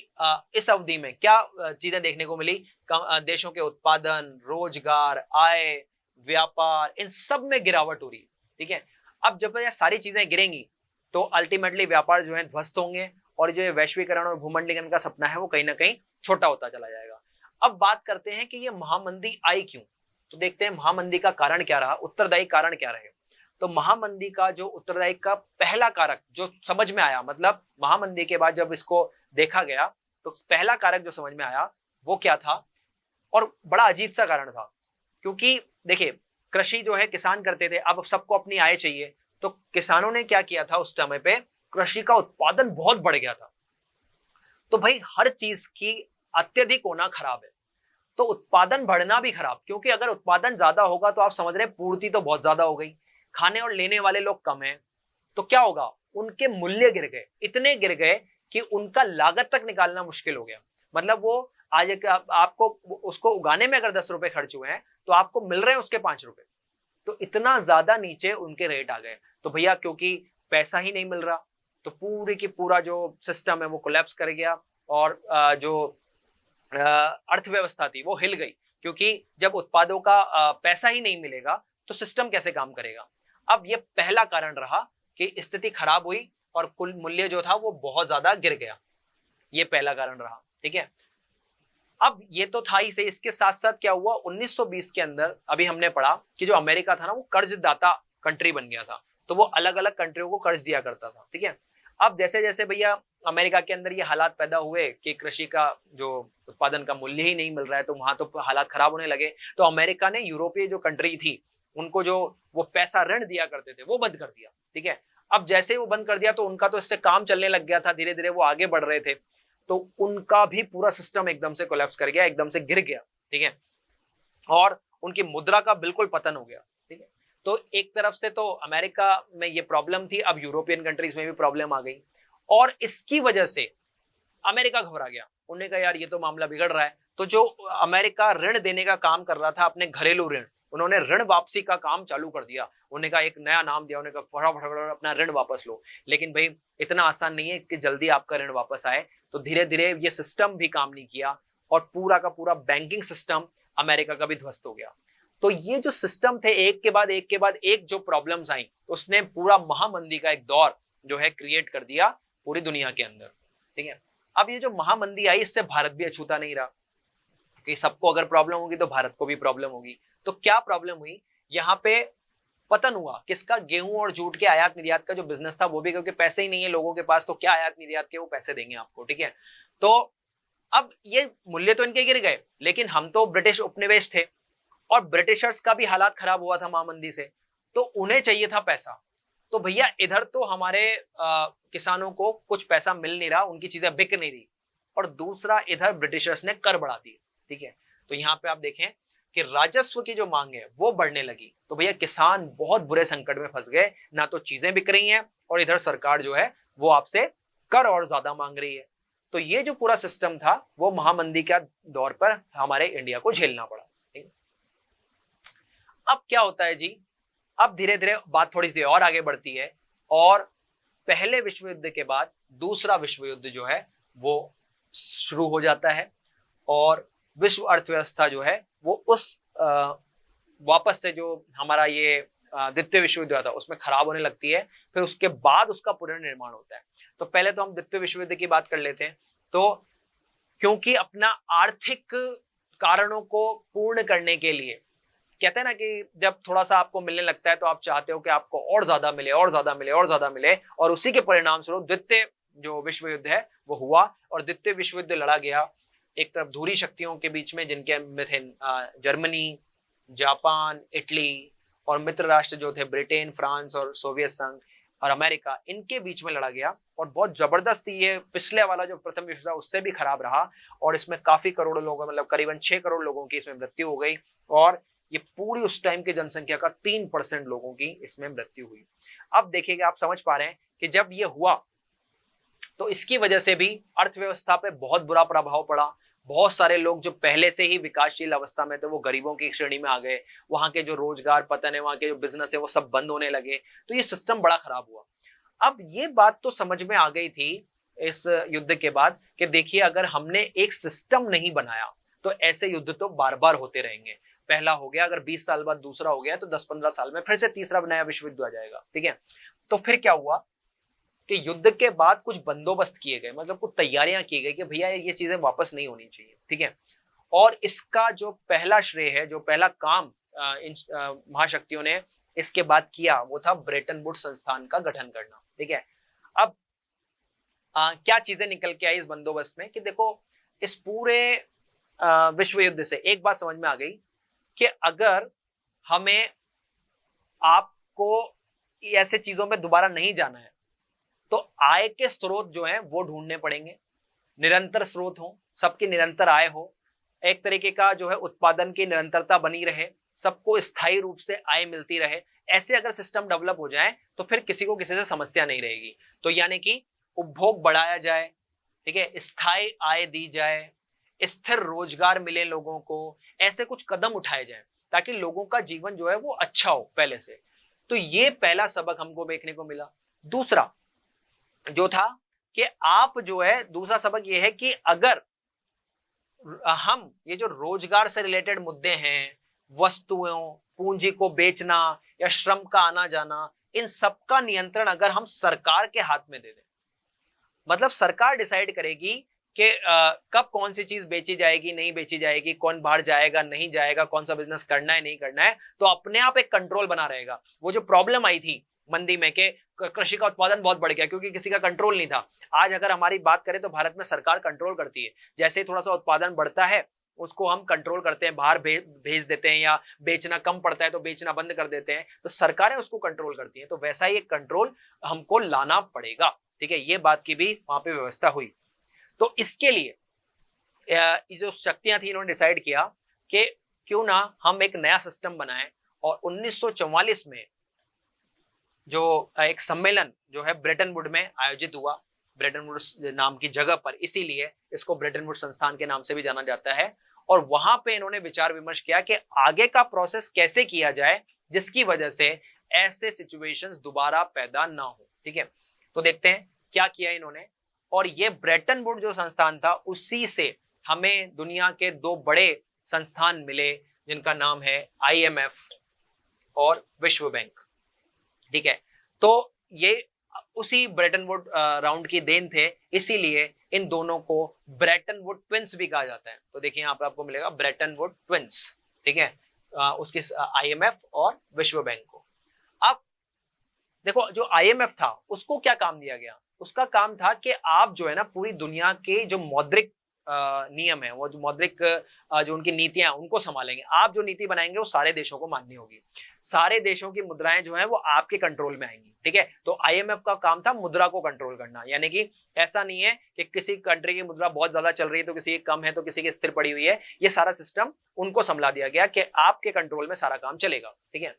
इस अवधि में क्या चीजें देखने को मिली, देशों के उत्पादन, रोजगार, आय, व्यापार, इन सब में गिरावट हो रही है, ठीक है। अब जब ये सारी चीजें गिरेंगी तो अल्टीमेटली व्यापार जो है ध्वस्त होंगे और जो वैश्वीकरण और भूमंडलीकरण का सपना है वो कहीं ना कहीं छोटा होता चला जाएगा। अब बात करते हैं कि ये महामंदी आई क्यों, तो देखते हैं महामंदी का कारण क्या रहा, उत्तरदायी कारण क्या रहे। तो महामंदी का जो उत्तरदायी का पहला कारक जो समझ में आया, मतलब महामंदी के बाद जब इसको देखा गया तो पहला कारक जो समझ में आया वो क्या था, और बड़ा अजीब सा कारण था। क्योंकि देखिए कृषि जो है किसान करते थे, अब सबको अपनी आय चाहिए, तो किसानों ने क्या किया था उस समय पे, कृषि का उत्पादन बहुत बढ़ गया था। तो भाई हर चीज की अत्यधिक होना खराब है, तो उत्पादन बढ़ना भी खराब, क्योंकि अगर उत्पादन ज्यादा होगा तो आप समझ रहे हैं पूर्ति तो बहुत ज्यादा हो गई, खाने और लेने वाले लोग कम हैं, तो क्या होगा, उनके मूल्य गिर गए, इतने गिर गए कि उनका लागत तक निकालना मुश्किल हो गया। मतलब वो आज आपको उसको उगाने में अगर 10 रुपए खर्च हुए हैं तो आपको मिल रहे हैं उसके 5 रुपए, तो इतना ज्यादा नीचे उनके रेट आ गए। तो भैया क्योंकि पैसा ही नहीं मिल रहा तो पूरी की पूरा जो सिस्टम है वो कोलैप्स कर गया और जो अर्थव्यवस्था थी वो हिल गई, क्योंकि जब उत्पादों का पैसा ही नहीं मिलेगा तो सिस्टम कैसे काम करेगा। अब ये पहला कारण रहा कि स्थिति खराब हुई और कुल मूल्य जो था वो बहुत ज्यादा गिर गया, ये पहला कारण रहा, ठीक है। अब ये तो था ही सही, इसके साथ साथ क्या हुआ, 1920 के अंदर अभी हमने पढ़ा कि जो अमेरिका था ना वो कर्जदाता कंट्री बन गया था, तो वो अलग अलग कंट्रियों को कर्ज दिया करता था, ठीक है। अब जैसे जैसे भैया अमेरिका के अंदर ये हालात पैदा हुए कि कृषि का जो उत्पादन का मूल्य ही नहीं मिल रहा है, तो वहां तो हालात खराब होने लगे। तो अमेरिका ने यूरोपीय जो कंट्री थी उनको जो वो पैसा ऋण दिया करते थे वो बंद कर दिया, ठीक है। अब जैसे वो बंद कर दिया तो उनका तो इससे काम चलने लग गया था, धीरे धीरे वो आगे बढ़ रहे थे, तो उनका भी पूरा सिस्टम एकदम से कोलैप्स कर गया, एकदम से गिर गया, ठीक है। और उनकी मुद्रा का बिल्कुल पतन हो गया, ठीक है। तो एक तरफ से तो अमेरिका में ये प्रॉब्लम थी, अब यूरोपियन कंट्रीज में भी प्रॉब्लम आ गई और इसकी वजह से अमेरिका घबरा गया। उन्होंने कहा यार ये तो मामला बिगड़ रहा है। तो जो अमेरिका ऋण देने का काम कर रहा था, अपने घरेलू ऋण, उन्होंने ऋण वापसी का काम चालू कर दिया। उन्होंने कहा एक नया नाम दिया, उन्होंने कहा फटाफट अपना ऋण वापस लो। लेकिन भाई इतना आसान नहीं है कि जल्दी आपका ऋण वापस आए, तो धीरे धीरे ये सिस्टम भी काम नहीं किया और पूरा का पूरा बैंकिंग सिस्टम अमेरिका का भी ध्वस्त हो गया। तो ये जो सिस्टम थे एक के बाद एक जो प्रॉब्लम्स आई, उसने पूरा महामंदी का एक दौर जो है क्रिएट कर दिया पूरी दुनिया के अंदर, ठीक है। अब ये जो महामंदी आई इससे भारत भी अछूता नहीं रहा कि सबको अगर प्रॉब्लम होगी तो भारत को भी प्रॉब्लम होगी। तो क्या प्रॉब्लम हुई, यहाँ पे पतन हुआ किसका, गेहूं और जूट के आयात निर्यात का जो बिजनेस था वो भी, क्योंकि पैसे ही नहीं है लोगों के पास तो क्या आयात निर्यात के वो पैसे देंगे आपको, ठीक है। तो अब ये मूल्य तो इनके गिर गए, लेकिन हम तो ब्रिटिश उपनिवेश थे और ब्रिटिशर्स का भी हालात खराब हुआ था महामंदी से, तो उन्हें चाहिए था पैसा। तो भैया इधर तो हमारे किसानों को कुछ पैसा मिल नहीं रहा, उनकी चीजें बिक नहीं रही, और दूसरा इधर ब्रिटिशर्स ने कर बढ़ा दिए, ठीक है। तो यहाँ पे आप देखें कि राजस्व की जो मांग है वो बढ़ने लगी, तो भैया किसान बहुत बुरे संकट में फंस गए, ना तो चीजें बिक रही हैं और इधर सरकार जो है वो आपसे कर और ज्यादा मांग रही है। तो ये जो पूरा सिस्टम था वो महामंदी का दौर पर हमारे इंडिया को झेलना पड़ा। अब क्या होता है जी, अब धीरे धीरे बात थोड़ी सी और आगे बढ़ती है और पहले विश्व युद्ध के बाद दूसरा विश्व युद्ध जो है वो शुरू हो जाता है और विश्व अर्थव्यवस्था जो है वो उस वापस से जो हमारा ये द्वितीय विश्व युद्ध हुआ था उसमें खराब होने लगती है, फिर उसके बाद उसका पुनर्निर्माण होता है। तो पहले तो हम द्वितीय विश्व युद्ध की बात कर लेते हैं। तो क्योंकि अपना आर्थिक कारणों को पूर्ण करने के लिए, कहते हैं ना कि जब थोड़ा सा आपको मिलने लगता है तो आप चाहते हो कि आपको और ज्यादा मिले और ज्यादा मिले और ज्यादा मिले, और उसी के परिणाम स्वरूप द्वितीय जो विश्व युद्ध है वो हुआ। और द्वितीय विश्व युद्ध लड़ा गया एक तरफ धुरी शक्तियों के बीच में, जिनके में थे जर्मनी, जापान, इटली, और मित्र राष्ट्र जो थे ब्रिटेन, फ्रांस और सोवियत संघ और अमेरिका, इनके बीच में लड़ा गया। और बहुत जबरदस्त ये पिछले वाला जो प्रथम विश्व था उससे भी खराब रहा, और इसमें काफी करोड़ लोगों, मतलब करीबन 6 करोड़ लोगों की इसमें मृत्यु हो गई, और ये पूरी उस टाइम की जनसंख्या का 3% लोगों की इसमें मृत्यु हुई। अब देखिएगा, आप समझ पा रहे हैं कि जब ये हुआ तो इसकी वजह से भी अर्थव्यवस्था पे बहुत बुरा प्रभाव पड़ा। बहुत सारे लोग जो पहले से ही विकासशील अवस्था में थे वो गरीबों की श्रेणी में आ गए, वहां के जो रोजगार पतन है, वहां के जो बिजनेस है वो सब बंद होने लगे, तो ये सिस्टम बड़ा खराब हुआ। अब ये बात तो समझ में आ गई थी इस युद्ध के बाद कि देखिए, अगर हमने एक सिस्टम नहीं बनाया तो ऐसे युद्ध तो बार बार होते रहेंगे। पहला हो गया, अगर 20 साल बाद दूसरा हो गया तो 10-15 साल में फिर से तीसरा नया विश्व युद्ध आ जाएगा। ठीक है, तो फिर क्या हुआ कि युद्ध के बाद कुछ बंदोबस्त किए गए, मतलब कुछ तैयारियां की गई कि भैया ये चीजें वापस नहीं होनी चाहिए। ठीक है, और इसका जो पहला श्रेय है, जो पहला काम इन महाशक्तियों ने इसके बाद किया, वो था ब्रेटन वुड्स संस्थान का गठन करना। ठीक है, अब क्या चीजें निकल के आई इस बंदोबस्त में कि देखो, इस पूरे विश्व युद्ध से एक बात समझ में आ गई कि अगर हमें आपको ऐसे चीजों में दोबारा नहीं जाना है तो आय के स्रोत जो हैं वो ढूंढने पड़ेंगे, निरंतर स्रोत हो, सबकी निरंतर आय हो, एक तरीके का जो है उत्पादन की निरंतरता बनी रहे, सबको स्थायी रूप से आय मिलती रहे। ऐसे अगर सिस्टम डेवलप हो जाए तो फिर किसी को किसी से समस्या नहीं रहेगी। तो यानी कि उपभोग बढ़ाया जाए, ठीक है, स्थायी आय दी जाए, स्थिर रोजगार मिले लोगों को, ऐसे कुछ कदम उठाए जाए ताकि लोगों का जीवन जो है वो अच्छा हो पहले से। तो ये पहला सबक हमको देखने को मिला। दूसरा जो था कि आप जो है, दूसरा सबक ये है कि अगर हम ये जो रोजगार से रिलेटेड मुद्दे हैं, वस्तुओं, पूंजी को बेचना या श्रम का आना जाना, इन सब का नियंत्रण अगर हम सरकार के हाथ में दे दें, मतलब सरकार डिसाइड करेगी कि कब कौन सी चीज बेची जाएगी, नहीं बेची जाएगी, कौन बाहर जाएगा, नहीं जाएगा, कौन सा बिजनेस करना है, नहीं करना है, तो अपने आप एक कंट्रोल बना रहेगा। वो जो प्रॉब्लम आई थी मंदी में कि कृषि का उत्पादन बहुत बढ़ गया क्योंकि किसी का कंट्रोल नहीं था, आज अगर हमारी बात करें तो भारत में सरकार कंट्रोल करती है। जैसे ही थोड़ा सा उत्पादन बढ़ता है उसको हम कंट्रोल करते हैं, बाहर भेज देते हैं, या बेचना कम पड़ता है तो बेचना बंद कर देते हैं, तो सरकारें उसको कंट्रोल करती हैं। तो वैसा ही एक कंट्रोल हमको लाना पड़ेगा। ठीक है, ये बात की भी वहां पे व्यवस्था हुई। तो इसके लिए ये जो शक्तियां थी, इन्होंने डिसाइड किया कि क्यों ना हम एक नया सिस्टम बनाएं, और 1944 में जो एक सम्मेलन जो है ब्रेटन वुड में आयोजित हुआ, ब्रेटन वुड्स नाम की जगह पर, इसीलिए इसको ब्रेटन वुड्स संस्थान के नाम से भी जाना जाता है। और वहां पे इन्होंने विचार विमर्श किया कि आगे का प्रोसेस कैसे किया जाए जिसकी वजह से ऐसे सिचुएशंस दोबारा पैदा ना हो। ठीक है, तो देखते हैं क्या किया इन्होंने। और ये ब्रेटन वुड जो संस्थान था, उसी से हमें दुनिया के 2 बड़े संस्थान मिले जिनका नाम है IMF और विश्व बैंक। ठीक है, तो ये उसी ब्रेटन वुड राउंड की देन थे, इसीलिए इन दोनों को ब्रेटन वुड ट्विंस भी कहा जाता है। तो देखिए यहाँ पर आपको मिलेगा ब्रेटन वुड ट्विंस। ठीक है, उसके IMF और विश्व बैंक को। अब देखो, जो IMF था उसको क्या काम दिया गया, उसका काम था कि आप जो है ना पूरी दुनिया के जो मौद्रिक नियम है, वो जो मौद्रिक जो उनकी नीतियां हैं उनको संभालेंगे। आप जो नीति बनाएंगे वो सारे देशों को माननी होगी, सारे देशों की मुद्राएं जो है वो आपके कंट्रोल में आएंगी। ठीक है, तो IMF का काम था मुद्रा को कंट्रोल करना, यानी कि ऐसा नहीं है कि किसी कंट्री की मुद्रा बहुत ज्यादा चल रही है तो किसी की कम है तो किसी की स्थिर पड़ी हुई है, ये सारा सिस्टम उनको संभला दिया गया कि आपके कंट्रोल में सारा काम चलेगा। ठीक है,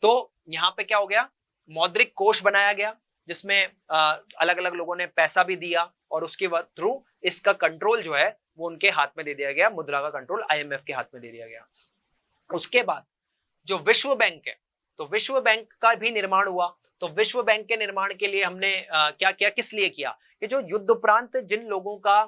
तो यहाँ पे क्या हो गया, मौद्रिक कोष बनाया गया जिसमें अलग अलग लोगों ने पैसा भी दिया, और उसके थ्रू इसका कंट्रोल जो है वो उनके हाथ में दे दिया गया, मुद्रा का कंट्रोल IMF के हाथ में दे दिया गया। उसके बाद जो विश्व बैंक है, तो विश्व बैंक का भी निर्माण हुआ। तो विश्व बैंक के निर्माण के लिए हमने क्या किया, किस लिए किया, कि जो युद्ध उपरांत जिन लोगों का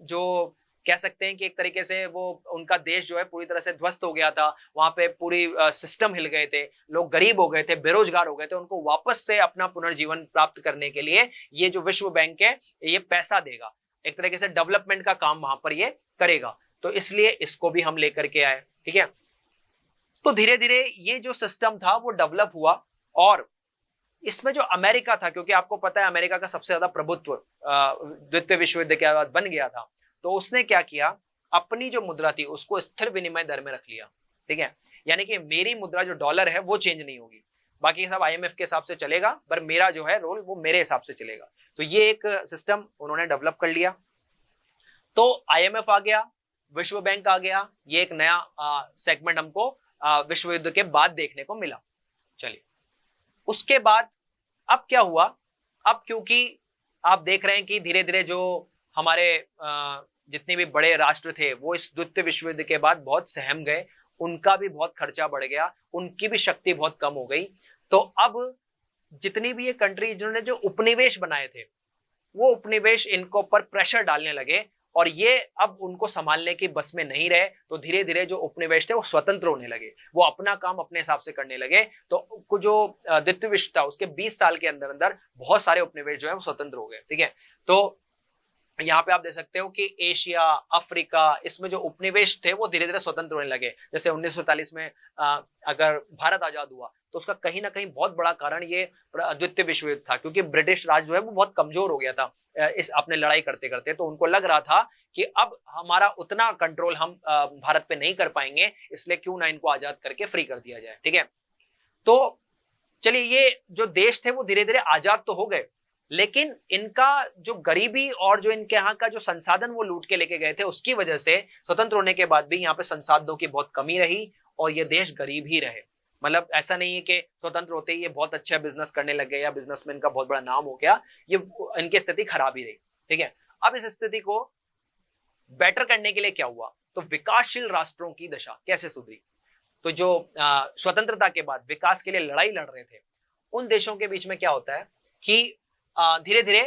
जो कह सकते हैं कि एक तरीके से वो उनका देश जो है पूरी तरह से ध्वस्त हो गया था, वहां पे पूरी सिस्टम हिल गए थे, लोग गरीब हो गए थे, बेरोजगार हो गए थे, उनको वापस से अपना पुनर्जीवन प्राप्त करने के लिए ये जो विश्व बैंक है ये पैसा देगा, एक तरीके से डेवलपमेंट का काम वहां पर ये करेगा। तो इसलिए इसको भी हम लेकर के आए, ठीक है। तो धीरे धीरे ये जो सिस्टम था वो डेवलप हुआ, और इसमें जो अमेरिका था, क्योंकि आपको पता है अमेरिका का सबसे ज्यादा प्रभुत्व द्वितीय विश्व युद्ध के बाद बन गया था, तो उसने क्या किया, अपनी जो मुद्रा थी उसको स्थिर विनिमय दर में रख लिया, ठीक है। यानी कि मेरी मुद्रा जो डॉलर है वो चेंज नहीं होगी, बाकी सब आईएमएफ के हिसाब से चलेगा, पर मेरा जो है रोल वो मेरे हिसाब से चलेगा। तो ये एक सिस्टम उन्होंने डेवलप कर लिया। तो आईएमएफ आ गया, विश्व बैंक आ गया, ये एक नया सेगमेंट हमको विश्व युद्ध के बाद देखने को मिला। चलिए, उसके बाद अब क्या हुआ, अब क्योंकि आप देख रहे हैं कि धीरे धीरे जो हमारे जितने भी बड़े राष्ट्र थे वो इस द्वितीय विश्व युद्ध के बाद बहुत सहम गए, उनका भी बहुत खर्चा बढ़ गया, उनकी भी शक्ति बहुत कम हो गई। तो अब जितनी भी ये कंट्री जिन्होंने जो उपनिवेश बनाए थे वो उपनिवेश इनको ऊपर प्रेशर डालने लगे, और ये अब उनको संभालने की बस में नहीं रहे। तो धीरे धीरे जो उपनिवेश थे वो स्वतंत्र होने लगे, वो अपना काम अपने हिसाब से करने लगे। तो जो द्वितीय विश्व था उसके 20 साल के अंदर अंदर बहुत सारे उपनिवेश जो है वो स्वतंत्र हो गए, ठीक है। तो यहाँ पे आप देख सकते हो कि एशिया, अफ्रीका, इसमें जो उपनिवेश थे वो धीरे धीरे स्वतंत्र होने लगे। जैसे 1947 में अगर भारत आजाद हुआ तो उसका कहीं ना कहीं बहुत बड़ा कारण ये द्वितीय विश्व युद्ध था, क्योंकि ब्रिटिश राज जो है वो बहुत कमजोर हो गया था इस अपने लड़ाई करते करते। तो उनको लग रहा था कि अब हमारा उतना कंट्रोल हम भारत पे नहीं कर पाएंगे, इसलिए क्यों ना इनको आजाद करके फ्री कर दिया जाए, ठीक है। तो चलिए, ये जो देश थे वो धीरे धीरे आजाद तो हो गए, लेकिन इनका जो गरीबी और जो इनके यहाँ का जो संसाधन वो लूट के लेके गए थे उसकी वजह से स्वतंत्र होने के बाद भी यहाँ पे संसाधनों की बहुत कमी रही, और ये देश गरीब ही रहे। मतलब ऐसा नहीं है कि स्वतंत्र होते ही ये बहुत अच्छा बिजनेस करने लग गए या बिजनेसमैन का बहुत बड़ा नाम हो गया, ये इनकी स्थिति खराब ही रही, ठीक है। अब इस स्थिति को बेटर करने के लिए क्या हुआ, तो विकासशील राष्ट्रों की दशा कैसे सुधरी। तो जो स्वतंत्रता के बाद विकास के लिए लड़ाई लड़ रहे थे उन देशों के बीच में क्या होता है कि धीरे धीरे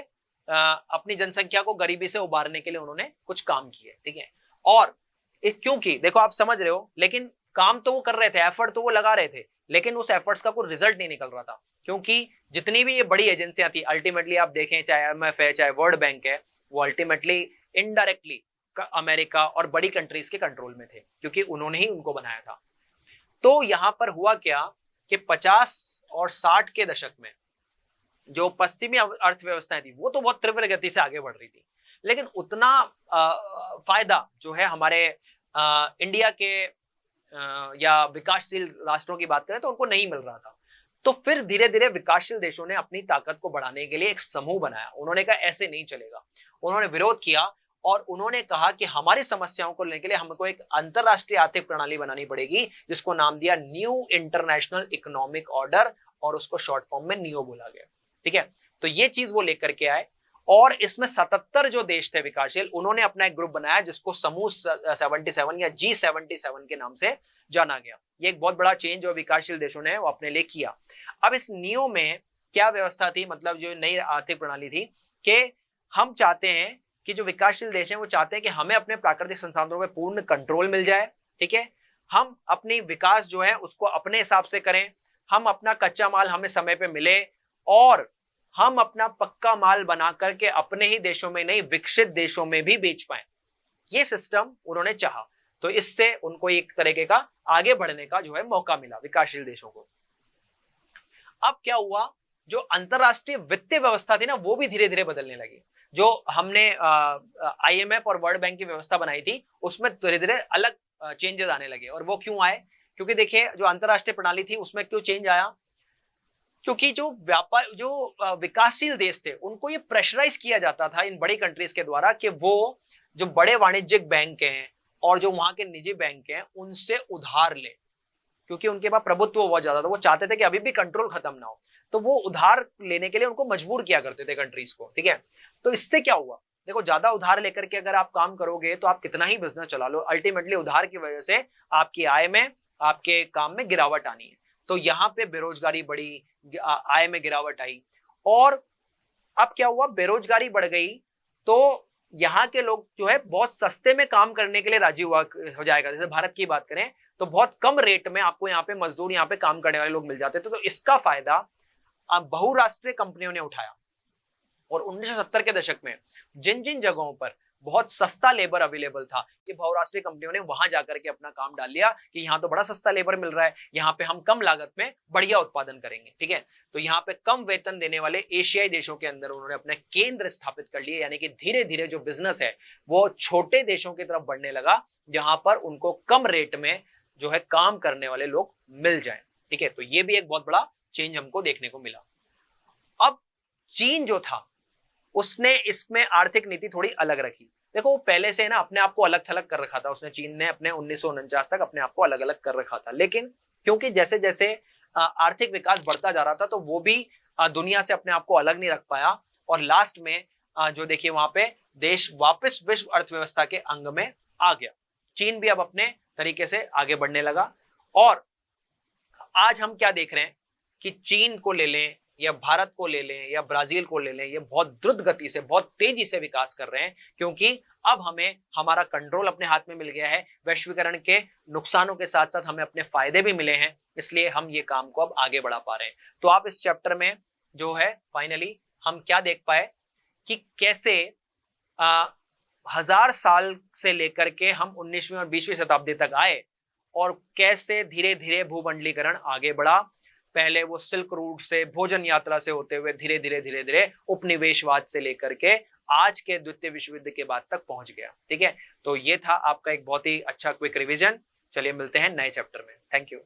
अपनी जनसंख्या को गरीबी से उबारने के लिए उन्होंने कुछ काम किए, ठीक है। और क्योंकि देखो आप समझ रहे हो, लेकिन काम तो वो कर रहे थे, एफर्ट तो वो लगा रहे थे, लेकिन उस एफर्ट्स का कोई रिजल्ट नहीं निकल रहा था, क्योंकि जितनी भी ये बड़ी एजेंसियां थी अल्टीमेटली आप देखें, चाहे IMF है चाहे वर्ल्ड बैंक है, वो अल्टीमेटली इनडायरेक्टली अमेरिका और बड़ी कंट्रीज के कंट्रोल में थे, क्योंकि उन्होंने ही उनको बनाया था। तो यहां पर हुआ क्या कि 50 और 60 के दशक में जो पश्चिमी अर्थव्यवस्थाएं थी वो तो बहुत तीव्र गति से आगे बढ़ रही थी, लेकिन उतना फायदा जो है हमारे इंडिया के या विकासशील राष्ट्रों की बात करें तो उनको नहीं मिल रहा था। तो फिर धीरे धीरे विकासशील देशों ने अपनी ताकत को बढ़ाने के लिए एक समूह बनाया। उन्होंने कहा ऐसे नहीं चलेगा, उन्होंने विरोध किया और उन्होंने कहा कि हमारी समस्याओं को लेने के लिए हमको एक अंतरराष्ट्रीय आर्थिक प्रणाली बनानी पड़ेगी, जिसको नाम दिया न्यू इंटरनेशनल इकोनॉमिक ऑर्डर, और उसको शॉर्ट फॉर्म में नियो बोला गया, ठीक है। तो ये चीज वो लेकर के आए, और इसमें 77 जो देश थे विकासशील, उन्होंने अपना एक ग्रुप बनाया जिसको समूह 77 या G77 के नाम से जाना गया। ये एक बहुत बड़ा चेंज जो विकासशील देशों ने वो अपने लिए किया। अब इस नियो में क्या व्यवस्था थी, मतलब जो नई आर्थिक प्रणाली थी, कि हम चाहते हैं कि जो विकासशील देश हैं वो चाहते हैं कि हमें अपने प्राकृतिक संसाधनों में पूर्ण कंट्रोल मिल जाए, ठीक है। हम अपनी विकास जो है उसको अपने हिसाब से करें, हम अपना कच्चा माल हमें समय पे मिले, और हम अपना पक्का माल बना करके अपने ही देशों में नहीं विकसित देशों में भी बेच पाए। ये सिस्टम उन्होंने चाहा, तो इससे उनको एक तरीके का आगे बढ़ने का जो है मौका मिला विकासशील देशों को। अब क्या हुआ, जो अंतरराष्ट्रीय वित्तीय व्यवस्था थी ना वो भी धीरे धीरे बदलने लगी। जो हमने IMF और वर्ल्ड बैंक की व्यवस्था बनाई थी उसमें धीरे धीरे अलग चेंजेस आने लगे। और वो क्यों आए, क्योंकि देखिए जो अंतरराष्ट्रीय प्रणाली थी उसमें क्यों चेंज आया, क्योंकि जो व्यापार जो विकासशील देश थे उनको ये प्रेशराइज किया जाता था इन बड़ी कंट्रीज के द्वारा कि वो जो बड़े वाणिज्यिक बैंक हैं और जो वहां के निजी बैंक हैं उनसे उधार ले, क्योंकि उनके पास प्रभुत्व बहुत ज्यादा था। वो चाहते थे कि अभी भी कंट्रोल खत्म ना हो, तो वो उधार लेने के लिए उनको मजबूर किया करते थे कंट्रीज को, ठीक है। तो इससे क्या हुआ, देखो ज्यादा उधार लेकर के अगर आप काम करोगे तो आप कितना ही बिजनेस चला लो, अल्टीमेटली उधार की वजह से आपकी आय में, आपके काम में गिरावट आनी है। तो यहाँ पे बेरोजगारी बढ़ी, आय में गिरावट आई, और अब क्या हुआ, बेरोजगारी बढ़ गई तो यहाँ के लोग जो है बहुत सस्ते में काम करने के लिए राजी हुआ हो जाएगा। जैसे भारत की बात करें तो बहुत कम रेट में आपको यहाँ पे मजदूर, यहाँ पे काम करने वाले लोग मिल जाते थे। तो इसका फायदा बहुराष्ट्रीय कंपनियों ने उठाया और 1970 के दशक में जिन जिन जगहों पर बहुत सस्ता लेबर अवेलेबल था, ये बहुराष्ट्रीय कंपनियों ने वहां जाकर के अपना काम डाल लिया कि यहाँ तो बड़ा सस्ता लेबर मिल रहा है, यहाँ पे हम कम लागत में बढ़िया उत्पादन करेंगे। ठीक है, तो यहाँ पे कम वेतन देने वाले एशियाई देशों के अंदर उन्होंने अपने केंद्र स्थापित कर लिए, यानी कि धीरे धीरे जो बिजनेस है वो छोटे देशों की तरफ बढ़ने लगा, जहां पर उनको कम रेट में जो है काम करने वाले लोग मिल जाए। ठीक है, तो ये भी एक बहुत बड़ा चेंज हमको देखने को मिला। अब चीन जो था उसने इसमें आर्थिक नीति थोड़ी अलग रखी। देखो वो पहले से ना अपने आप को अलग थलग कर रखा था, उसने, चीन ने अपने 1949 तक अपने आप को अलग अलग कर रखा था। लेकिन क्योंकि जैसे जैसे आर्थिक विकास बढ़ता जा रहा था तो वो भी दुनिया से अपने आप को अलग नहीं रख पाया और लास्ट में जो देखिए वहां पे देश वापस विश्व अर्थव्यवस्था के अंग में आ गया। चीन भी अब अपने तरीके से आगे बढ़ने लगा और आज हम क्या देख रहे हैं कि चीन को ले लें या भारत को ले लें या ब्राजील को ले लें, ये बहुत द्रुत गति से, बहुत तेजी से विकास कर रहे हैं, क्योंकि अब हमें हमारा कंट्रोल अपने हाथ में मिल गया है। वैश्वीकरण के नुकसानों के साथ साथ हमें अपने फायदे भी मिले हैं, इसलिए हम ये काम को अब आगे बढ़ा पा रहे हैं। तो आप इस चैप्टर में जो है फाइनली हम क्या देख पाए कि कैसे 1000 साल से लेकर के हम 19वीं और 20वीं शताब्दी तक आए और कैसे धीरे धीरे भूमंडलीकरण आगे बढ़ा। पहले वो सिल्क रूट से, भोजन यात्रा से होते हुए धीरे धीरे उपनिवेशवाद से लेकर के आज के द्वितीय विश्व युद्ध के बाद तक पहुंच गया। ठीक है, तो ये था आपका एक बहुत ही अच्छा क्विक रिवीजन। चलिए मिलते हैं नए चैप्टर में। Thank you.